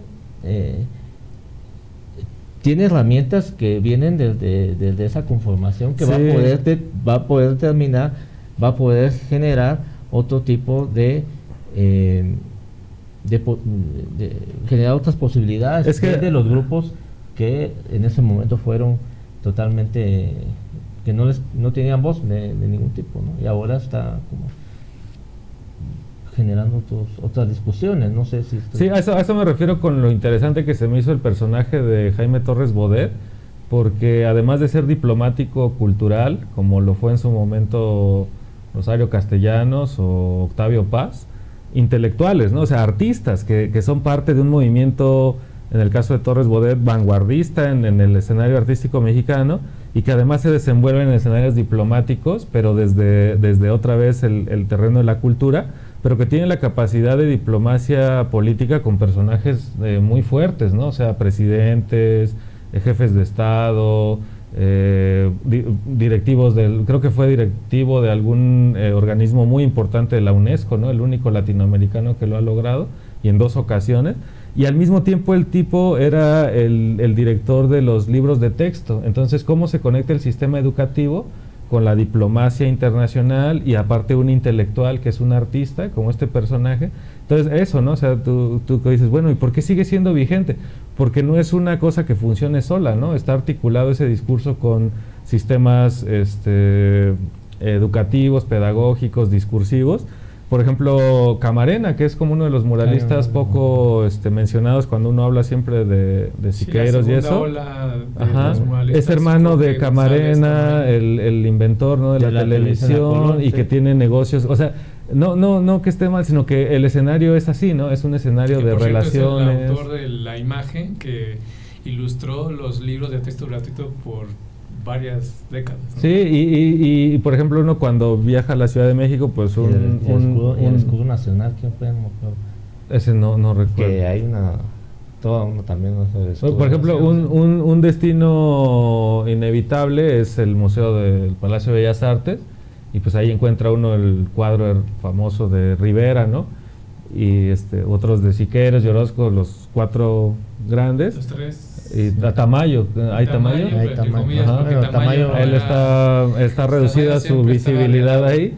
tiene herramientas que vienen desde esa conformación que va a poder terminar, va a poder generar otro tipo de generar otras posibilidades de los grupos que en ese momento fueron totalmente que no tenían voz de ningún tipo, ¿no? Y ahora está como generando otras discusiones, no sé si... Sí, a eso me refiero con lo interesante que se me hizo el personaje de Jaime Torres Bodet, porque además de ser diplomático cultural, como lo fue en su momento Rosario Castellanos o Octavio Paz, intelectuales, ¿no? O sea, artistas que son parte de un movimiento, en el caso de Torres Bodet, vanguardista en el escenario artístico mexicano, y que además se desenvuelven en escenarios diplomáticos, pero desde otra vez el terreno de la cultura, pero que tienen la capacidad de diplomacia política con personajes muy fuertes, ¿no? O sea, presidentes, jefes de Estado, directivos creo que fue directivo de algún organismo muy importante de la UNESCO, ¿no? El único latinoamericano que lo ha logrado, y en 2 ocasiones. Y al mismo tiempo el tipo era el director de los libros de texto. Entonces, ¿cómo se conecta el sistema educativo con la diplomacia internacional y aparte un intelectual que es un artista, como este personaje. Entonces eso, ¿no? O sea, tú dices, bueno, ¿y por qué sigue siendo vigente? Porque no es una cosa que funcione sola, ¿no? Está articulado ese discurso con sistemas educativos, pedagógicos, discursivos. Por ejemplo, Camarena, que es como uno de los muralistas poco mencionados cuando uno habla siempre de Siqueiros y eso. Es hermano de Camarena, el inventor, ¿no?, de la televisión y que tiene negocios. O sea, no que esté mal, sino que el escenario es así, ¿no? Es un escenario de relaciones. Es el autor de La Imagen, que ilustró los libros de texto gratuito por varias décadas, ¿no? Sí, y por ejemplo, uno cuando viaja a la Ciudad de México, pues el escudo nacional, ¿quién fue? Ese no recuerdo. Que hay también, no sé, por ejemplo, un destino inevitable es el Museo del Palacio de Bellas Artes, y pues ahí encuentra uno el cuadro famoso de Rivera, ¿no? Y otros de Siqueiros y Orozco, los 4 grandes. Los 3. Y Tamayo, ¿hay Tamayo? Hay Tamayo. Él está reducida su visibilidad ahí.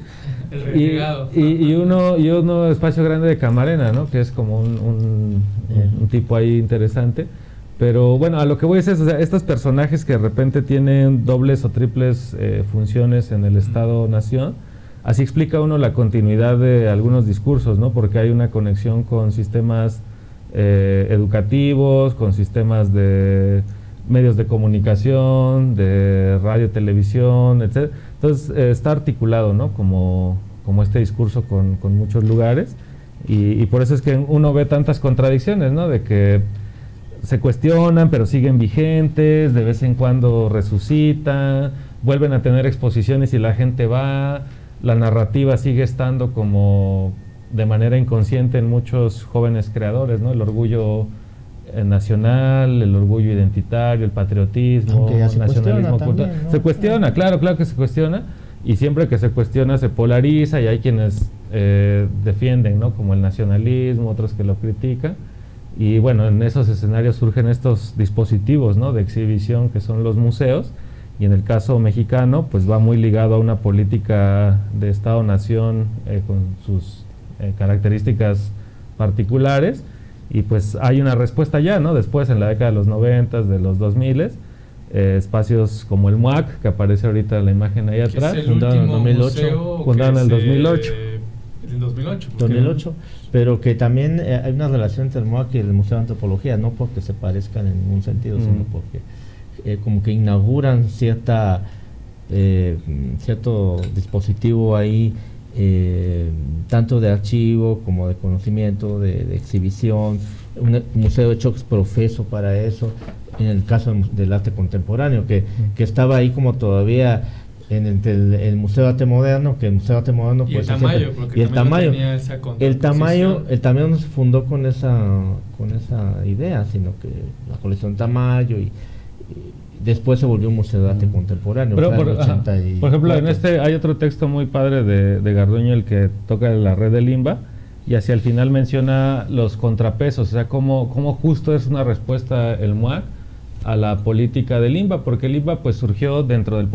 Y uno espacio grande de Camarena, ¿no? Que es como un tipo ahí interesante. Pero bueno, a lo que voy es eso, o sea, estos personajes que de repente tienen dobles o triples funciones en el Estado-Nación, así explica uno la continuidad de algunos discursos, ¿no? Porque hay una conexión con sistemas educativos, con sistemas de medios de comunicación, de radio, televisión, etc. Entonces está articulado, ¿no? Como este discurso con muchos lugares, y por eso es que uno ve tantas contradicciones, ¿no? De que se cuestionan pero siguen vigentes, de vez en cuando resucitan, vuelven a tener exposiciones y la gente va, la narrativa sigue estando como de manera inconsciente en muchos jóvenes creadores, ¿no? El orgullo nacional, el orgullo identitario, el patriotismo, el nacionalismo cultural. ¿No? Se cuestiona, claro que se cuestiona, y siempre que se cuestiona se polariza, y hay quienes defienden, ¿no?, como el nacionalismo, otros que lo critican, y bueno, en esos escenarios surgen estos dispositivos, ¿no?, de exhibición que son los museos, y en el caso mexicano pues va muy ligado a una política de Estado-Nación con sus características particulares, y pues hay una respuesta ya, ¿no? Después, en la década de los 90, de los 2000, espacios como el MUAC, que aparece ahorita la imagen ahí atrás, fundado en el 2008. Fundado en el 2008. En 2008, pero que también hay una relación entre el MUAC y el Museo de Antropología, no porque se parezcan en ningún sentido, sino porque como que inauguran cierto dispositivo ahí, tanto de archivo como de conocimiento, de exhibición. Un museo hecho es profeso para eso, en el caso del arte contemporáneo, que estaba ahí como todavía entre el Museo de Arte Moderno, que el Museo de Arte Moderno y el Tamayo, el Tamayo no se fundó con esa idea, sino que la colección Tamayo y después se volvió un museo de arte contemporáneo. Pero por ejemplo, en hay otro texto muy padre de Garduño, el que toca la red del Limba, y hacia el final menciona los contrapesos, o sea, cómo justo es una respuesta el MUAC a la política del Limba, porque el Limba pues surgió dentro del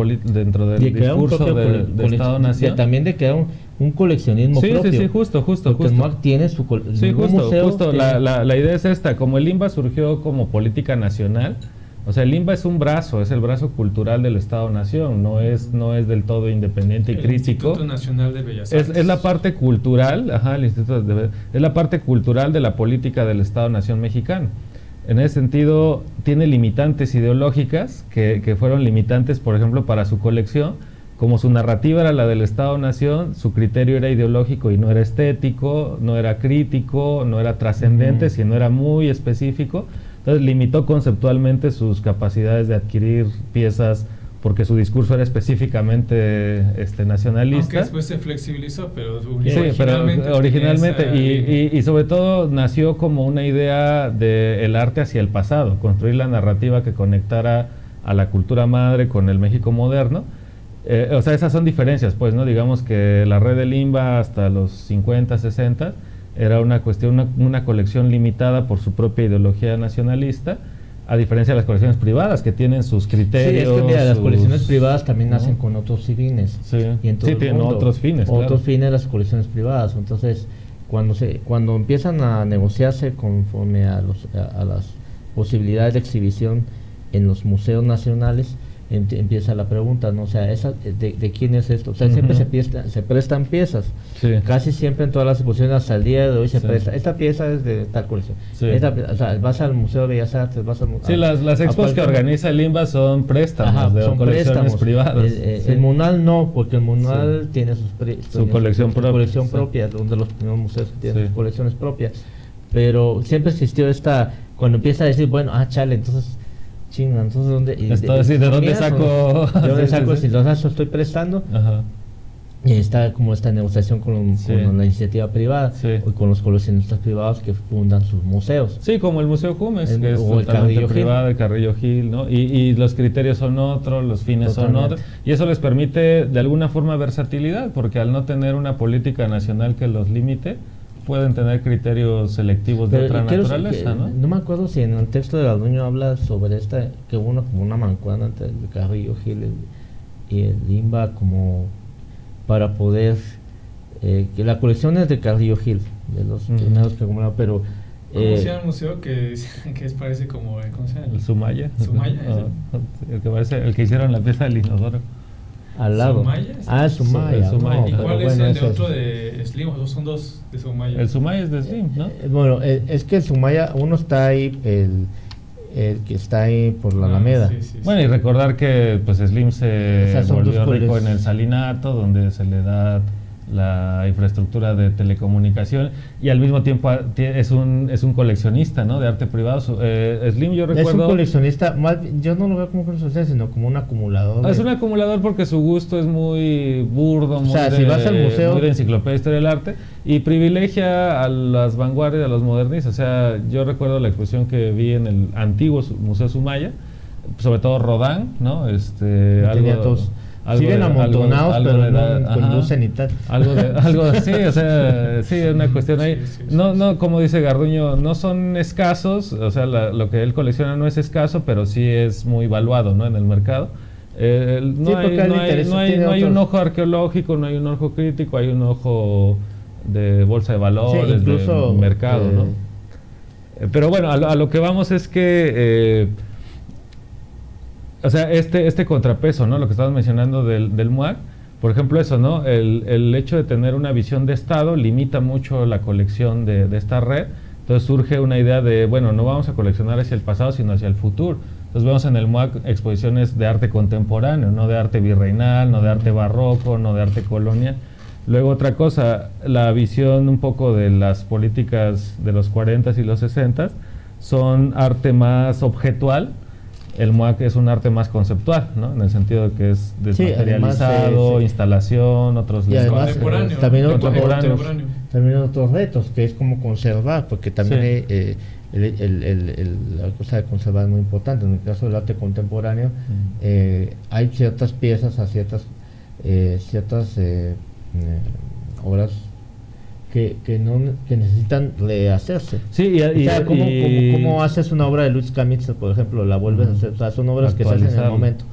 discurso del Estado-Nación. También de crear un coleccionismo propio. Sí, justo. El MUAC tiene su justo. La idea es esta, como el Limba surgió como política nacional, o sea, el Limba es un brazo, es el brazo cultural del Estado-Nación, no es del todo independiente y crítico. El Instituto Nacional de Bellas Artes. Es la parte cultural, es la parte cultural de la política del Estado-Nación mexicano. En ese sentido, tiene limitantes ideológicas que fueron limitantes, por ejemplo, para su colección. Como su narrativa era la del Estado-Nación, su criterio era ideológico y no era estético, no era crítico, no era trascendente, sino era muy específico. Entonces limitó conceptualmente sus capacidades de adquirir piezas, porque su discurso era específicamente nacionalista. Aunque después se flexibilizó, pero originalmente y sobre todo nació como una idea del arte hacia el pasado, construir la narrativa que conectara a la cultura madre con el México moderno. O sea, esas son diferencias, pues, ¿no? Digamos que la red del Limba hasta los 50, 60 era una colección limitada por su propia ideología nacionalista, a diferencia de las colecciones privadas que tienen sus criterios. Sí, es que mira, las colecciones privadas también nacen con otros fines. Sí, y en todo el tienen mundo, otros fines. Otros fines las colecciones privadas. Entonces, cuando empiezan a negociarse conforme a las posibilidades de exhibición en los museos nacionales, empieza la pregunta, ¿no? O sea, ¿de quién es esto? O sea, siempre se prestan piezas. Sí. Casi siempre en todas las exposiciones hasta el día de hoy se presta. Esta pieza es de tal colección. Sí. O sea, vas al Museo de Bellas Artes, vas al Sí, las expos que organiza el INBA son préstamos de colecciones privadas. El MUNAL no, porque el MUNAL tiene su colección propia, donde los primeros museos tienen sus colecciones propias. Pero siempre existió cuando empieza a decir, bueno, chale, entonces chinga, entonces ¿de dónde saco? ¿De dónde saco? Si los estoy prestando. Ajá. Y está como esta negociación con la iniciativa privada o con los coleccionistas privados que fundan sus museos. Sí, como el Museo Jumes, que es o totalmente privado, el Carrillo Gil, ¿no? Y los criterios son otros, los fines son otros, y eso les permite de alguna forma versatilidad, porque al no tener una política nacional que los limite, pueden tener criterios selectivos de otra naturaleza, ¿no? No me acuerdo si en el texto de Garduño habla sobre que hubo como una mancuerna entre el Carrillo Gil y el INBA como para poder que la colección es de Carrillo Gil, de los primeros que compraron, pero ¿cómo se llama el museo que parece como ¿cómo se llama? El Sumaya. Sumaya, el que hicieron la pieza del inodoro. Al lado. ¿Sumaya? Sumaya. No, ¿y cuál es el de otro de Slim? Son dos de Sumaya. El Sumaya es de Slim, ¿no? Bueno, es que el Sumaya, uno está ahí, el que está ahí por la Alameda. Bueno, y recordar que pues Slim se volvió rico en el Salinato, donde se le da la infraestructura de telecomunicación, y al mismo tiempo es un coleccionista, ¿no?, de arte privado. Slim, yo recuerdo... Es un coleccionista, yo no lo veo como coleccionista, sino como un acumulador. Es un acumulador porque su gusto es muy burdo, muy, si vas al museo, muy de enciclopedia de historia del arte, y privilegia a las vanguardias, a los modernistas. O sea, yo recuerdo la exposición que vi en el antiguo Museo Sumaya, sobre todo Rodin, ¿no? Siguen amontonados, pero no conducen y tal. Algo sí, o sea, sí, una cuestión ahí. No, como dice Garduño, no son escasos, o sea, lo que él colecciona no es escaso, pero sí es muy valuado, ¿no?, en el mercado. No hay un ojo arqueológico, no hay un ojo crítico, hay un ojo de bolsa de valores, incluso de mercado, ¿no? Pero bueno, a lo que vamos es que... o sea, este contrapeso, ¿no?, lo que estabas mencionando del MUAC, por ejemplo, eso, ¿no?, el hecho de tener una visión de Estado limita mucho la colección de esta red. Entonces surge una idea de, bueno, no vamos a coleccionar hacia el pasado, sino hacia el futuro. Entonces vemos en el MUAC exposiciones de arte contemporáneo, no de arte virreinal, no de arte barroco, no de arte colonial. Luego otra cosa, la visión un poco de las políticas de los 40s y los 60s son arte más objetual. El MUAC es un arte más conceptual, ¿no?, en el sentido de que es desmaterializado, instalación, otros... Y además también otros retos, que es como conservar, porque también la cosa de conservar es muy importante. En el caso del arte contemporáneo, hay ciertas piezas, ciertas obras que necesitan rehacerse. Sí, ¿cómo haces una obra de Luis Camitzel, por ejemplo? La vuelves a hacer. O sea, son obras que se hacen en el momento.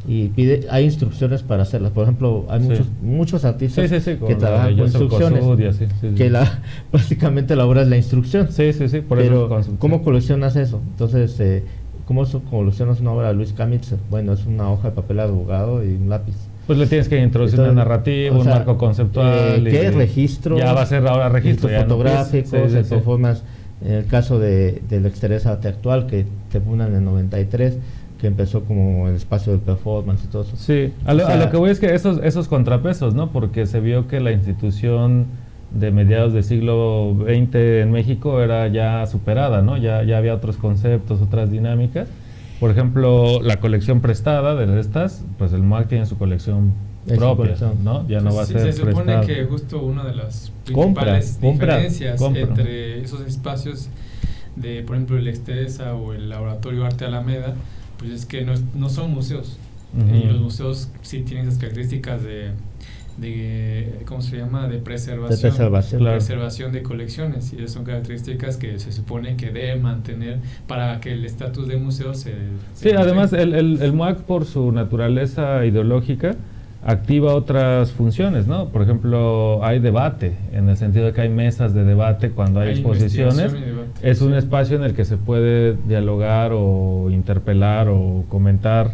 Y hay instrucciones para hacerlas. Por ejemplo, hay muchos artistas que trabajan con instrucciones. Básicamente la obra es la instrucción. Pero ¿cómo coleccionas eso? Entonces, ¿cómo coleccionas una obra de Luis Camitzel? Bueno, es una hoja de papel arrugado y un lápiz. Pues le tienes que introducir una narrativa, un marco conceptual. ¿Qué es registro? Ya va a ser ahora registro. Fotográficos, performance. En el caso del Exterés Arte Actual, que te fundan en el 93, que empezó como el espacio del performance y todo eso. Sí, a lo que voy es que esos contrapesos, ¿no? Porque se vio que la institución de mediados del siglo XX en México era ya superada, ¿no? Ya había otros conceptos, otras dinámicas. Por ejemplo, la colección prestada de estas, pues el MUAC tiene su colección propia, ¿no? Ya no va a ser se supone prestado. Que justo una de las principales diferencias entre esos espacios de, por ejemplo, el Exteresa o el Laboratorio Arte Alameda, pues es que no son museos. Y los museos sí tienen esas características ¿cómo se llama? De preservación de colecciones, y esas son características que se supone que debe mantener para que el estatus de museo se además el MUAC, por su naturaleza ideológica, activa otras funciones, ¿no? Por ejemplo, hay debate, en el sentido de que hay mesas de debate cuando hay exposiciones. Es un espacio en el que se puede dialogar o interpelar o comentar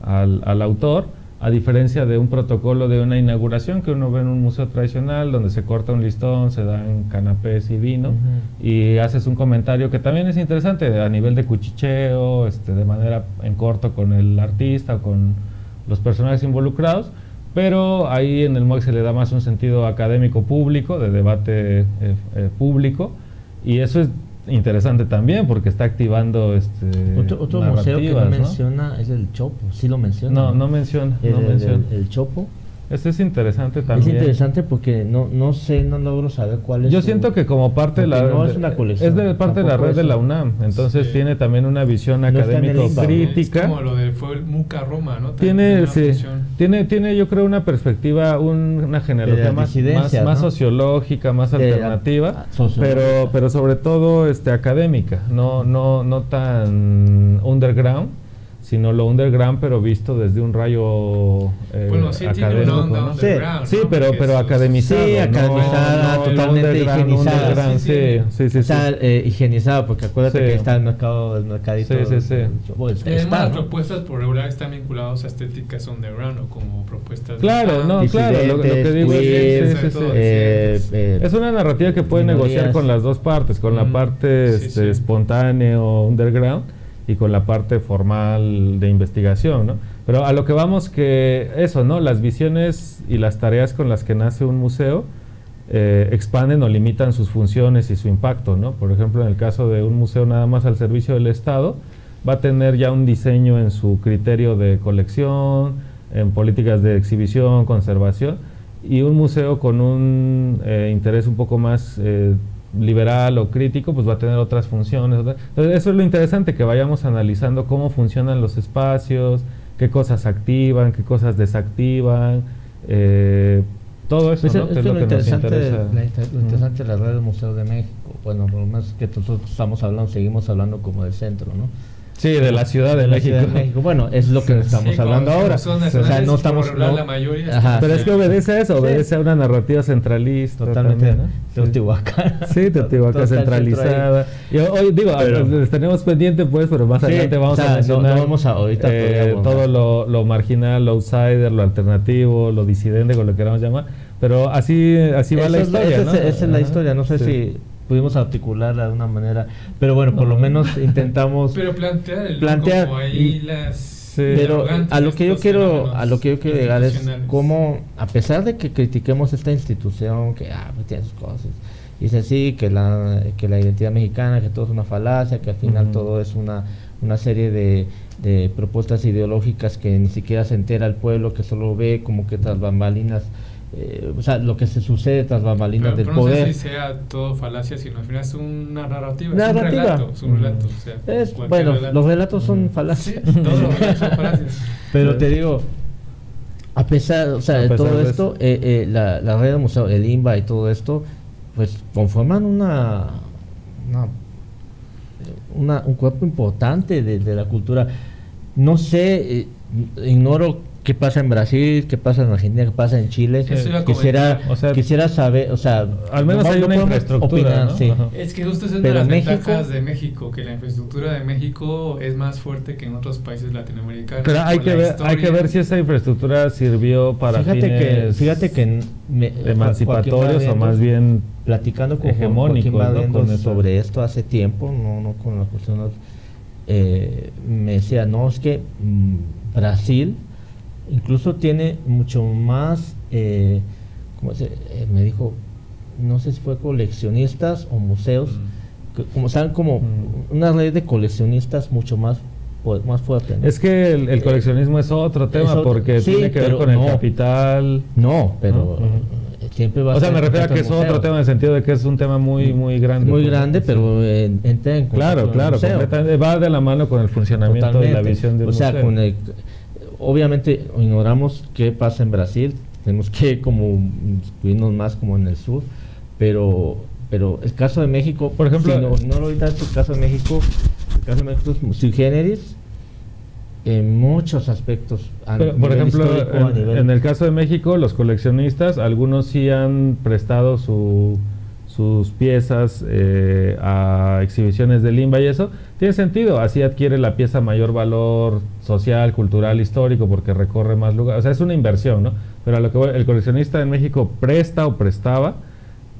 al autor, a diferencia de un protocolo de una inauguración que uno ve en un museo tradicional, donde se corta un listón, se dan canapés y vino, y haces un comentario que también es interesante a nivel de cuchicheo, de manera en corto con el artista o con los personajes involucrados, pero ahí en el MUAC se le da más un sentido académico público, de debate público, y eso es interesante también porque está activando otro museo que no menciona es el Chopo. ¿Sí lo menciona? No menciona. El Chopo. Este es interesante también. Es interesante porque no sé, no logro saber cuál es. Yo siento que como parte de la no es una colección. Es de parte de la red de la UNAM, entonces tiene también una visión académico-crítica. Es como lo de fue el MUCA Roma, ¿no? Tiene yo creo una perspectiva, una genealogía más sociológica, más alternativa, pero sobre todo académica, no tan underground, sino lo underground, pero visto desde un rayo académico, ¿no? Sí, pero academizado. Sí, academizada, totalmente higienizada. Higienizada, porque acuérdate que está el mercadito. Además, las propuestas por regular están vinculadas a estéticas underground o como propuestas. Claro, lo que digo es una narrativa que puede negociar con las dos partes, con la parte espontáneo, underground, y con la parte formal de investigación, ¿no? Pero a lo que vamos que eso, ¿no? Las visiones y las tareas con las que nace un museo expanden o limitan sus funciones y su impacto, ¿no? Por ejemplo, en el caso de un museo nada más al servicio del Estado, va a tener ya un diseño en su criterio de colección, en políticas de exhibición, conservación, y un museo con un interés un poco más liberal o crítico, pues va a tener otras funciones. Entonces, eso es lo interesante, que vayamos analizando cómo funcionan los espacios, qué cosas activan, qué cosas desactivan, todo eso, pues ¿no? Es lo interesante de la red del Museo de México. Bueno, por lo menos que nosotros seguimos hablando como del centro, ¿no? Sí, de la Ciudad de México. Bueno, es lo que estamos hablando ahora. No estamos la mayoría. Pero es que obedece a eso, obedece a una narrativa centralista. Totalmente, también, ¿no? Teotihuacán. Sí, Teotihuacán centralizada. Yo hoy digo, les tenemos pendiente, pues, pero más adelante vamos a mencionar todo lo marginal, lo outsider, lo alternativo, lo disidente, con lo que queramos llamar. Pero así va la historia, ¿no? Esa es la historia. No sé si pudimos articularla de una manera, pero bueno, por lo menos intentamos plantear como ahí las pero a lo que yo quiero llegar es cómo, a pesar de que critiquemos esta institución que tiene sus cosas, dice sí que la identidad mexicana, que todo es una falacia, que al final todo es una serie de propuestas ideológicas que ni siquiera se entera el pueblo, que solo ve como que tras bambalinas, o sea, lo que se sucede tras bambalinas del poder. No sé si sea todo falacia, sino al final es una narrativa. Es un relato. Los relatos son falacias. Sí, todos los relatos son falacias. Pero te digo, a pesar de todo esto, la red del museo, el INBA y todo esto, pues conforman un cuerpo importante de la cultura. No sé, ignoro qué pasa en Brasil, qué pasa en Argentina, qué pasa en Chile. Quisiera saber, al menos hay una infraestructura, ¿no? Sí. Es que justo es una de las ventajas de México, que la infraestructura de México es más fuerte que en otros países latinoamericanos. Pero hay que ver si esa infraestructura sirvió para fíjate que emancipatorios o más bien platicando con hegemónicos, ¿no? sobre esto hace tiempo, no con las personas, me decía, no, es que Brasil incluso tiene mucho más, me dijo, no sé si fue coleccionistas o museos, como una red de coleccionistas mucho más fuerte, ¿no? Es que el coleccionismo es otro tema, porque tiene que ver con el capital. No, pero siempre va a ser. Me refiero a que es otro tema en el sentido de que es un tema muy grande. Muy grande, pero entra en Claro, va de la mano con el funcionamiento y la visión de un museo. Obviamente ignoramos qué pasa en Brasil, tenemos que como incluirnos más como en el sur, pero el caso de México, por ejemplo, si no ahorita el caso de México es sui generis en muchos aspectos. Por ejemplo, en el caso de México, los coleccionistas, algunos sí han prestado sus piezas a exhibiciones de Limba y eso tiene sentido, así adquiere la pieza mayor valor social, cultural, histórico, porque recorre más lugares, o sea, es una inversión, ¿no? Pero a lo que voy, el coleccionista en México presta o prestaba,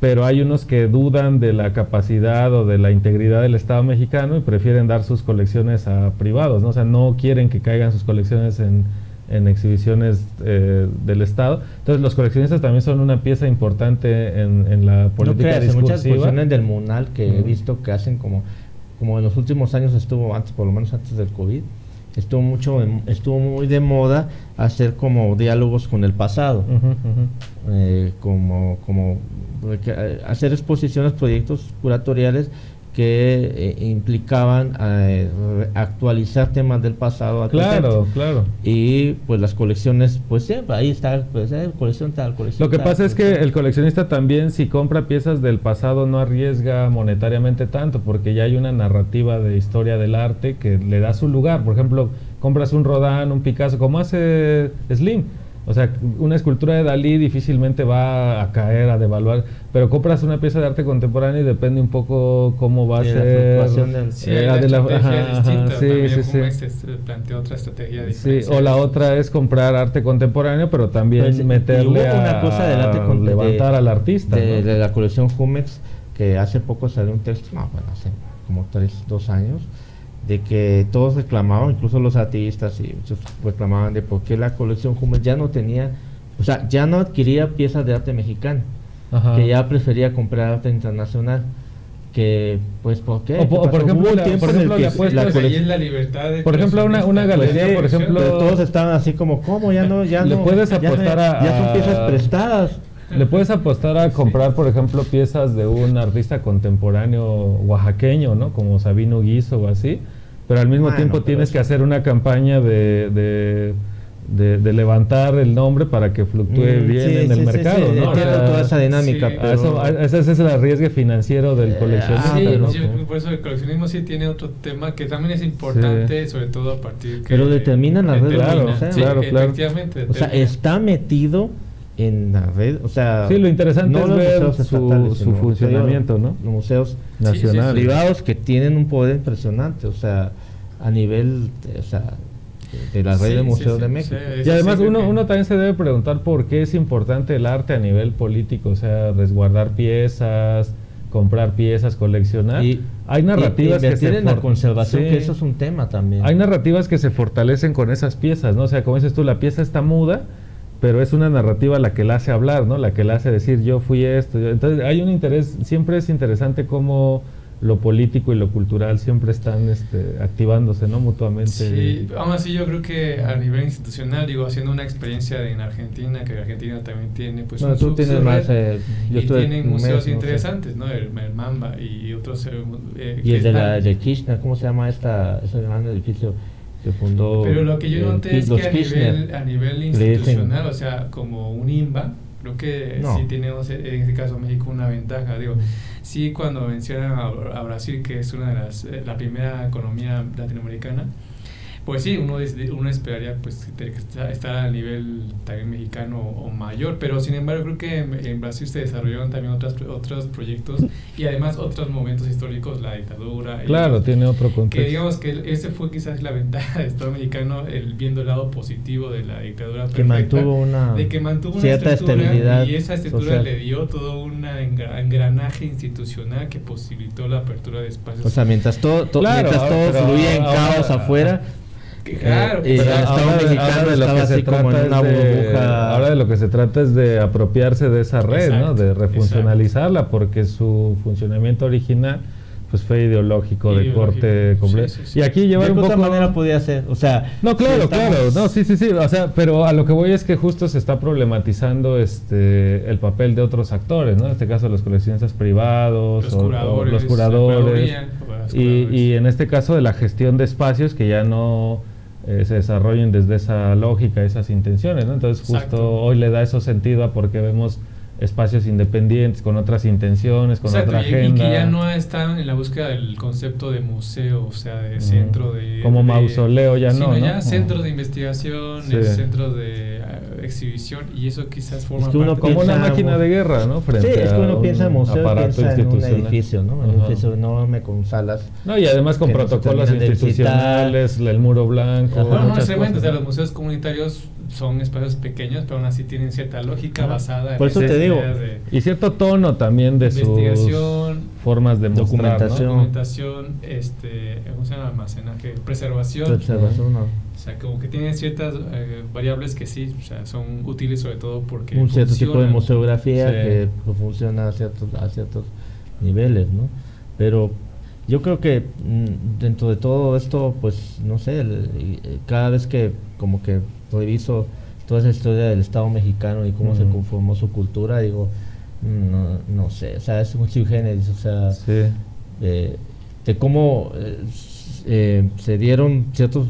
pero hay unos que dudan de la capacidad o de la integridad del Estado mexicano y prefieren dar sus colecciones a privados, ¿no? O sea, no quieren que caigan sus colecciones en exhibiciones del Estado. Entonces los coleccionistas también son una pieza importante en la política discursiva. Muchas exposiciones del MUNAL que he visto que hacen como en los últimos años estuvo antes, por lo menos antes del COVID, estuvo muy de moda hacer como diálogos con el pasado, hacer exposiciones, proyectos curatoriales que implicaban actualizar temas del pasado. Claro. Y pues las colecciones, pues siempre ahí está, pues colección tal, colección Lo que tal, pasa es que el coleccionista también, si compra piezas del pasado, no arriesga monetariamente tanto, porque ya hay una narrativa de historia del arte que le da su lugar. Por ejemplo, compras un Rodin, un Picasso, como hace Slim. O sea, una escultura de Dalí difícilmente va a caer, a devaluar, pero compras una pieza de arte contemporáneo y depende un poco cómo va a ser. Planteó otra estrategia diferente. Sí, o la otra es comprar arte contemporáneo, pero también pues, meterle una cosa del arte levantar al artista. De la colección Jumex, que hace poco salió un texto, hace como 2 años, de que todos reclamaban, incluso los artistas y reclamaban de por qué la colección Jumex ya no tenía, o sea, ya no adquiría piezas de arte mexicano, que ya prefería comprar arte internacional, que pues ¿por qué? Por ejemplo, la libertad de, por ejemplo, una galería, por ejemplo, todos estaban así como, ¿cómo? Ya no puedes apostar ya son piezas prestadas. Le puedes apostar a comprar, por ejemplo, piezas de un artista contemporáneo oaxaqueño, ¿no? Como Sabino Guizo o así, pero al mismo tiempo tienes que hacer una campaña de levantar el nombre para que fluctúe bien en el mercado, ¿no? O sea, toda esa dinámica. Pero ese es el arriesgue financiero del coleccionista. Por eso el coleccionismo sí tiene otro tema que también es importante, sobre todo a partir pero determinan las redes. Claro. Efectivamente. O sea, está metido en la red, o sea, sí, lo interesante es ver su funcionamiento, ¿no? Los museos nacionales privados que tienen un poder impresionante, o sea, a nivel de la red de museos de México. Y además uno también se debe preguntar por qué es importante el arte a nivel político, o sea, resguardar piezas, comprar piezas, coleccionar. Y hay narrativas que se la conservación, que eso es un tema también. Hay narrativas que se fortalecen con esas piezas, ¿no? O sea, como dices tú, la pieza está muda, pero es una narrativa la que la hace hablar, ¿no? La que la hace decir yo fui esto. Entonces hay un interés, siempre es interesante cómo lo político y lo cultural siempre están activándose, ¿no? Mutuamente. Sí, aún así yo creo que a nivel institucional, digo, haciendo una experiencia en Argentina, que Argentina también tiene, pues bueno, tú tienes más, y tienen museos interesantes, ¿no? El Mamba y otros. Y el de Kirchner, ¿cómo se llama ese gran edificio que fundó? Pero lo que yo noté es que a nivel institucional, o sea, como un INBA, creo que sí tenemos en este caso México una ventaja. Digo, sí, cuando mencionan a Brasil, que es una de la primera economía latinoamericana, pues sí, uno esperaría pues estar a nivel también mexicano o mayor, pero sin embargo creo que en Brasil se desarrollaron también otros proyectos y además otros momentos históricos, la dictadura. Claro, tiene otro contexto. Que digamos que ese fue quizás la ventaja del Estado mexicano, viendo el lado positivo de la dictadura perfecta, que mantuvo cierta estabilidad y esa estructura social le dio todo un engranaje institucional que posibilitó la apertura de espacios. O sea, mientras todo fluía en caos afuera. Claro, pero ahora de lo que se trata ahora de lo que se trata es de apropiarse de esa red, exacto, ¿no? De refuncionalizarla, porque su funcionamiento original pues fue ideológico de corte completo. Sí. Y aquí llevar un poco... ¿De qué otra manera podía ser? O sea... No, claro, sí, o sea, pero a lo que voy es que justo se está problematizando el papel de otros actores, ¿no? En este caso los coleccionistas privados, los curadores, y en este caso de la gestión de espacios que ya no se desarrollen desde esa lógica, esas intenciones, ¿no? Entonces justo Exacto. Hoy le da eso sentido a porque vemos espacios independientes con otras intenciones, con Exacto, otra agenda. Y que ya no están en la búsqueda del concepto de museo, o sea, de centro de... Como mausoleo ya no, ya centros de investigación, centros de exhibición, y eso quizás forma es que uno parte... Como una máquina de guerra, ¿no? Frente sí, es que uno piensa en museo, piensa en un edificio, ¿no? Un edificio enorme con salas. No, y además con protocolos institucionales, el muro blanco. Bueno, no necesariamente, o sea, los museos comunitarios son espacios pequeños, pero aún así tienen cierta lógica basada por eso te digo, y cierto tono también de investigación, sus formas de mostrar, documentación, ¿cómo se llama? Almacenaje, preservación. No. O sea, como que tienen ciertas variables que sí, o sea, son útiles sobre todo porque un cierto tipo de museografía que funciona a ciertos niveles, ¿no? Pero yo creo que dentro de todo esto, pues, no sé, cada vez que como que reviso toda esa historia del Estado mexicano y cómo se conformó su cultura, digo, no sé, o sea, es un sui generis, o sea, de cómo se dieron ciertos,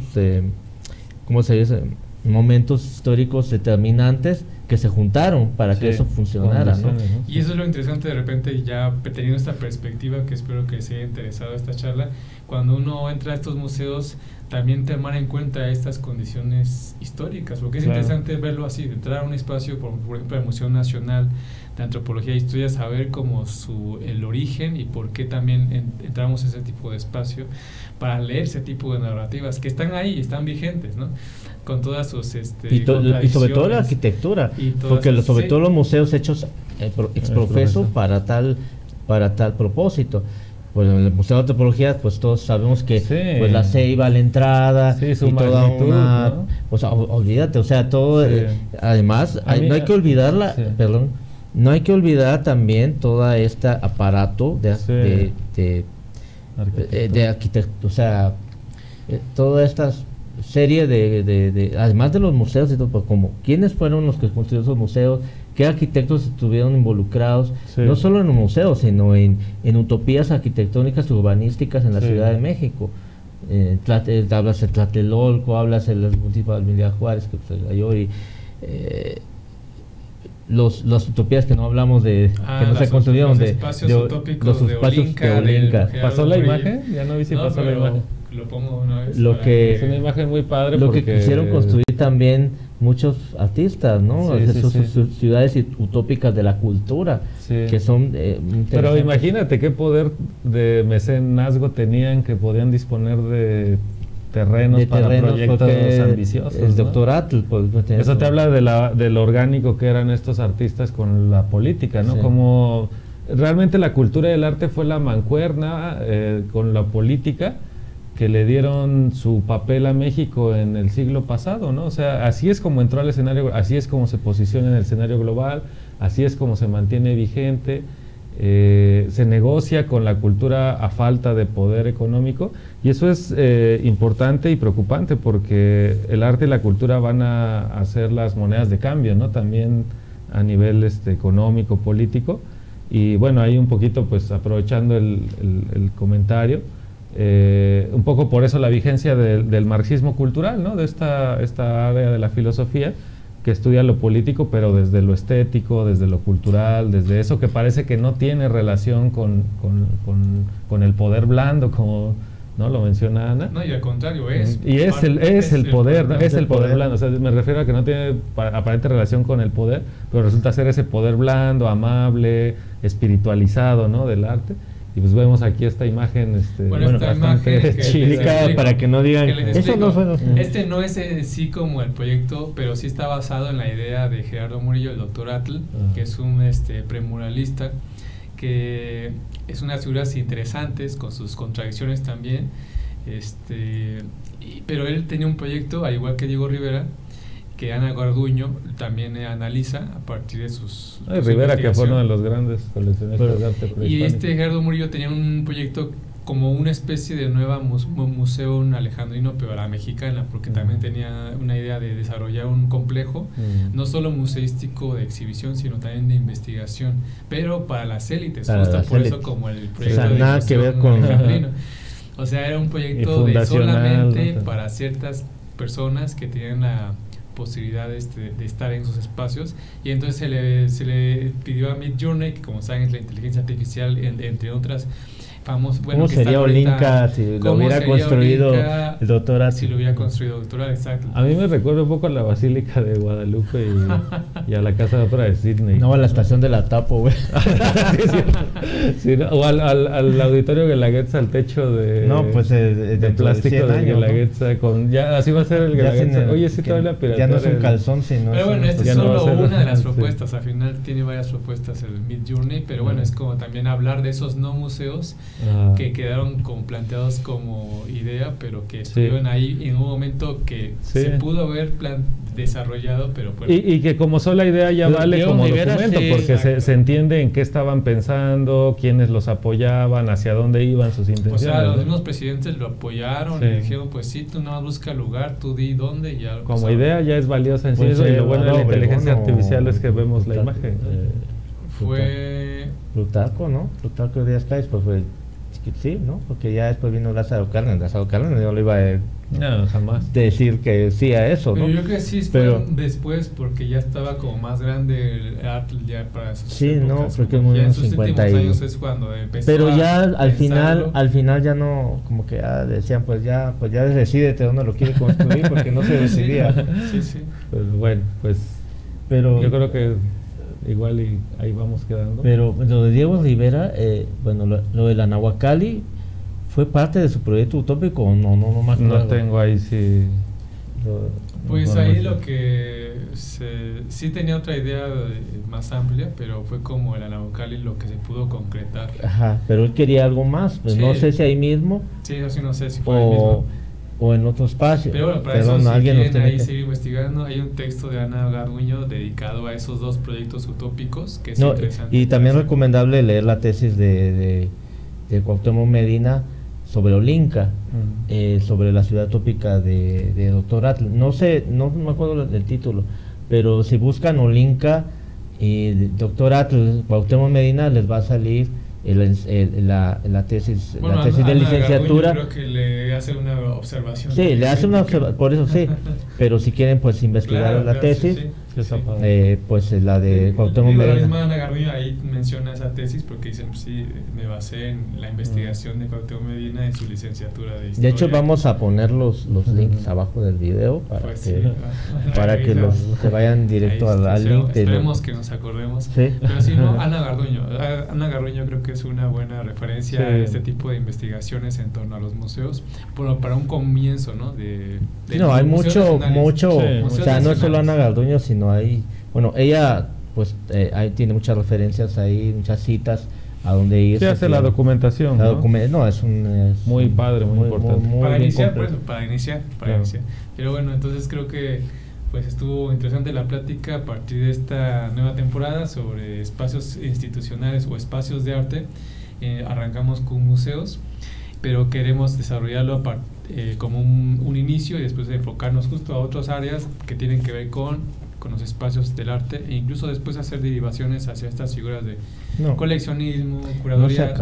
¿cómo se dice?, momentos históricos determinantes que se juntaron para que eso funcionara, ¿no? Y eso es lo interesante de repente, ya teniendo esta perspectiva, que espero que se haya interesado esta charla, cuando uno entra a estos museos, también tomar en cuenta estas condiciones históricas, porque es interesante verlo así, de entrar a un espacio, por ejemplo, el Museo Nacional de Antropología e Historia, saber como el origen y por qué también entramos a ese tipo de espacio, para leer ese tipo de narrativas que están ahí, están vigentes, ¿no? Con todas sus y sobre todo la arquitectura, porque sobre todo los museos hechos ex profeso para tal propósito. Pues en el Museo de Antropología, pues todos sabemos que pues la ceiba a la entrada y toda una, ¿no? O sea, olvídate, o sea, todo además no hay que olvidarla, no hay que olvidar también todo este aparato de arquitecto, o sea, toda esta serie de además de los museos, como quiénes fueron los que construyeron esos museos, qué arquitectos estuvieron involucrados, no solo en los museos, sino en utopías arquitectónicas urbanísticas en la Ciudad de México. Hablas de Tlatelolco, hablas de las municipales de Emilia Juárez, que las utopías que no hablamos de que no se construyeron, los espacios utópicos de Olinka. ¿Pasó la imagen? Ya no vi si pasó la imagen. Lo pongo una vez. Es una imagen muy padre. Lo que quisieron construir también muchos artistas, ¿no? Sus ciudades utópicas de la cultura, que son pero imagínate qué poder de mecenazgo tenían, que podían disponer de terrenos para proyectos ambiciosos. El doctor Atl, pues, eso te habla de lo orgánico que eran estos artistas con la política, ¿no? Como realmente la cultura y el arte fue la mancuerna con la política, que le dieron su papel a México en el siglo pasado, ¿no? O sea, así es como entró al escenario, así es como se posiciona en el escenario global, así es como se mantiene vigente, se negocia con la cultura a falta de poder económico, y eso es importante y preocupante, porque el arte y la cultura van a ser las monedas de cambio, ¿no? También a nivel económico, político, y bueno, ahí un poquito pues aprovechando el comentario, un poco por eso la vigencia del marxismo cultural, ¿no? De esta área de la filosofía que estudia lo político, pero desde lo estético, desde lo cultural, desde eso que parece que no tiene relación con el poder blando, como ¿no? Lo menciona Ana. No, y al contrario, es el poder, ¿no? Es el poder blando. O sea, me refiero a que no tiene aparente relación con el poder, pero resulta ser ese poder blando, amable, espiritualizado, ¿no? Del arte. Y pues vemos aquí esta imagen bastante chica, para que no digan eso no fue. Este no es sí como el proyecto, pero sí está basado en la idea de Gerardo Murillo, el doctor Atl, que es un premuralista, que es unas figuras interesantes con sus contradicciones también, pero él tenía un proyecto, al igual que Diego Rivera, que Ana Garduño también analiza a partir de sus Rivera, que fue uno de los grandes coleccionistas de arte prehispánico. Y Gerardo Murillo tenía un proyecto como una especie de nueva museo alejandrino, pero a la mexicana, porque también tenía una idea de desarrollar un complejo, no solo museístico de exhibición, sino también de investigación, pero para las élites, justo por eso como el proyecto de nada que ver con alejandrino. O sea, era un proyecto de solamente para ciertas personas que tienen la posibilidad de estar en esos espacios, y entonces se le pidió a Midjourney, que como saben es la inteligencia artificial entre otras famosos. Bueno, ¿cómo sería Olinka si lo hubiera construido el doctor Atl? Si lo hubiera construido el doctor Atl, exacto. A mí me recuerda un poco a la Basílica de Guadalupe y a la Casa de Ópera de Sydney. No, a la estación de la Tapo, güey. Sí, no, o al auditorio Guelaguetza, al techo de, no, pues, de plástico de Guelaguetza, ¿no? Con ya así va a ser el Guelaguetza. Oye, sí, toda la pirataria. Ya no es un calzón, sino. Pero bueno, esta es solo una de las propuestas. Al final tiene varias propuestas el Midjourney, pero bueno, es como también hablar de esos no museos que quedaron como planteados como idea, pero que estuvieron ahí en un momento que se pudo haber desarrollado, pero y que como sola idea ya vale como documento, porque se entiende en qué estaban pensando, quiénes los apoyaban, hacia dónde iban sus intenciones. O sea, los mismos presidentes lo apoyaron y dijeron, pues sí, tú no busca lugar, tú di dónde y ya. Como idea ya es valiosa en sí, y lo bueno de la inteligencia artificial es que vemos la imagen. Fue Plutarco, ¿no? Plutarco de Díaz Cádiz, pues fue sí, ¿no? Porque ya después vino Lázaro Cárdenas. Lázaro Cárdenas no le iba a jamás decir que sí a eso, ¿no? Pero yo creo que sí fue después, porque ya estaba como más grande el Atl ya para sus sí, épocas, no, porque en unos 50 años es cuando empezó. Pero ya al final ya no, como que ya decían, pues ya decídete dónde lo quiere construir, porque no se decidía. Sí. Pero bueno, pues yo creo que igual y ahí vamos quedando. Pero lo de Diego Rivera, bueno, lo de la Nahuacalli, ¿fue parte de su proyecto utópico o no me acuerdo? No tengo ahí sí. Pues ahí lo que sí tenía otra idea más amplia, pero fue como la Nahuacalli lo que se pudo concretar. Ajá, pero él quería algo más, pues sí. No sé si ahí mismo. Sí, yo sí no sé si fue ahí mismo. O en otro espacio. Pero bueno, para eso, si quieren ahí seguir investigando, hay un texto de Ana Garduño dedicado a esos dos proyectos utópicos que es interesante. Y también es recomendable leer la tesis de Cuauhtémoc Medina sobre Olinka, sobre la ciudad utópica de Dr. Atl. No me acuerdo del título, pero si buscan Olinka y Dr. Atl, Cuauhtémoc Medina, les va a salir la tesis, la tesis de licenciatura. Creo que le hace una observación. Sí, le hace una observación, por eso sí. Pero si quieren pues investigar la tesis, pues la de Cuauhtémoc Medina. La misma Ana Garduño ahí menciona esa tesis porque dicen, sí, me basé en la investigación de Cuauhtémoc Medina en su licenciatura de historia. De hecho vamos a poner los links abajo del video para que se vayan directo al link. Esperemos que nos acordemos. Sí. Pero si no, Ana Garduño creo que es una buena referencia a este tipo de investigaciones en torno a los museos, para un comienzo, ¿no? Hay mucho, o sea, no es solo Ana Garduño, sino hay, bueno, ella pues ahí tiene muchas referencias ahí, muchas citas a donde ir. Sí, hace la documentación. ¿no? Es muy padre, muy importante. Para iniciar. Pero bueno, entonces creo que pues estuvo interesante la plática a partir de esta nueva temporada sobre espacios institucionales o espacios de arte. Arrancamos con museos, pero queremos desarrollarlo como un inicio y después enfocarnos justo a otras áreas que tienen que ver con los espacios del arte e incluso después hacer derivaciones hacia estas figuras de coleccionismo, curaduría.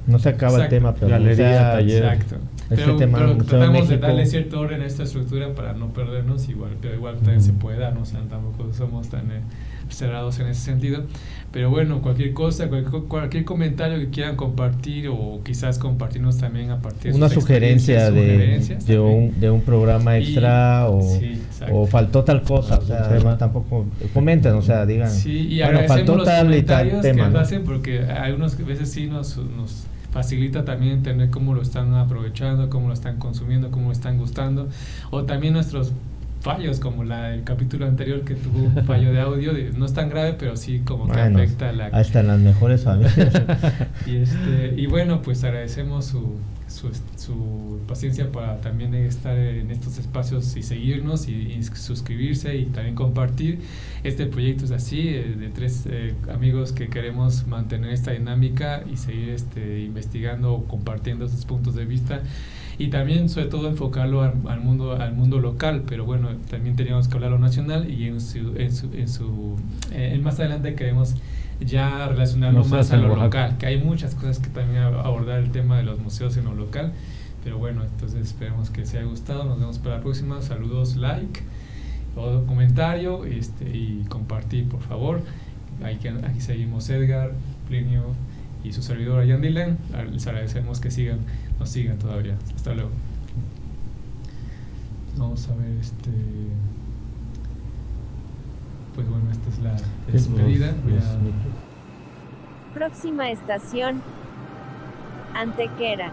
No se acaba el tema, pero galería, taller. Exacto. Pero tratamos de darle cierto orden a esta estructura para no perdernos, pero igual también se puede dar, o sea, tampoco somos tan cerrados en ese sentido. Pero bueno, cualquier cosa, cualquier comentario que quieran compartir o quizás compartirnos también a partir de una sugerencia de un programa extra o faltó tal cosa, o sea, tampoco comenten, o sea, digan, y bueno, faltó tal y tal tema, ¿no? Hacen porque algunas veces sí nos facilita también entender cómo lo están aprovechando, cómo lo están consumiendo, cómo lo están gustando, o también nuestros fallos, como el capítulo anterior que tuvo un fallo de audio, no es tan grave, pero sí como que afecta hasta en las mejores familias. Y bueno, pues agradecemos su paciencia para también estar en estos espacios y seguirnos y suscribirse y también compartir. Este proyecto es así, de tres amigos que queremos mantener esta dinámica y seguir investigando o compartiendo sus puntos de vista y también sobre todo enfocarlo al mundo local, pero bueno, también teníamos que hablar lo nacional y en más adelante queremos ya relacionarlo más a lo local, que hay muchas cosas que también abordar el tema de los museos en lo local, Pero bueno, entonces esperemos que les haya gustado. Nos vemos para la próxima. Saludos, like, o comentario y compartir, por favor. Aquí seguimos Edgar, Plinio y su servidor Jan Dylan. Les agradecemos que nos sigan todavía. Hasta luego. Vamos a ver pues bueno, esta es la despedida. Próxima estación, Antequera.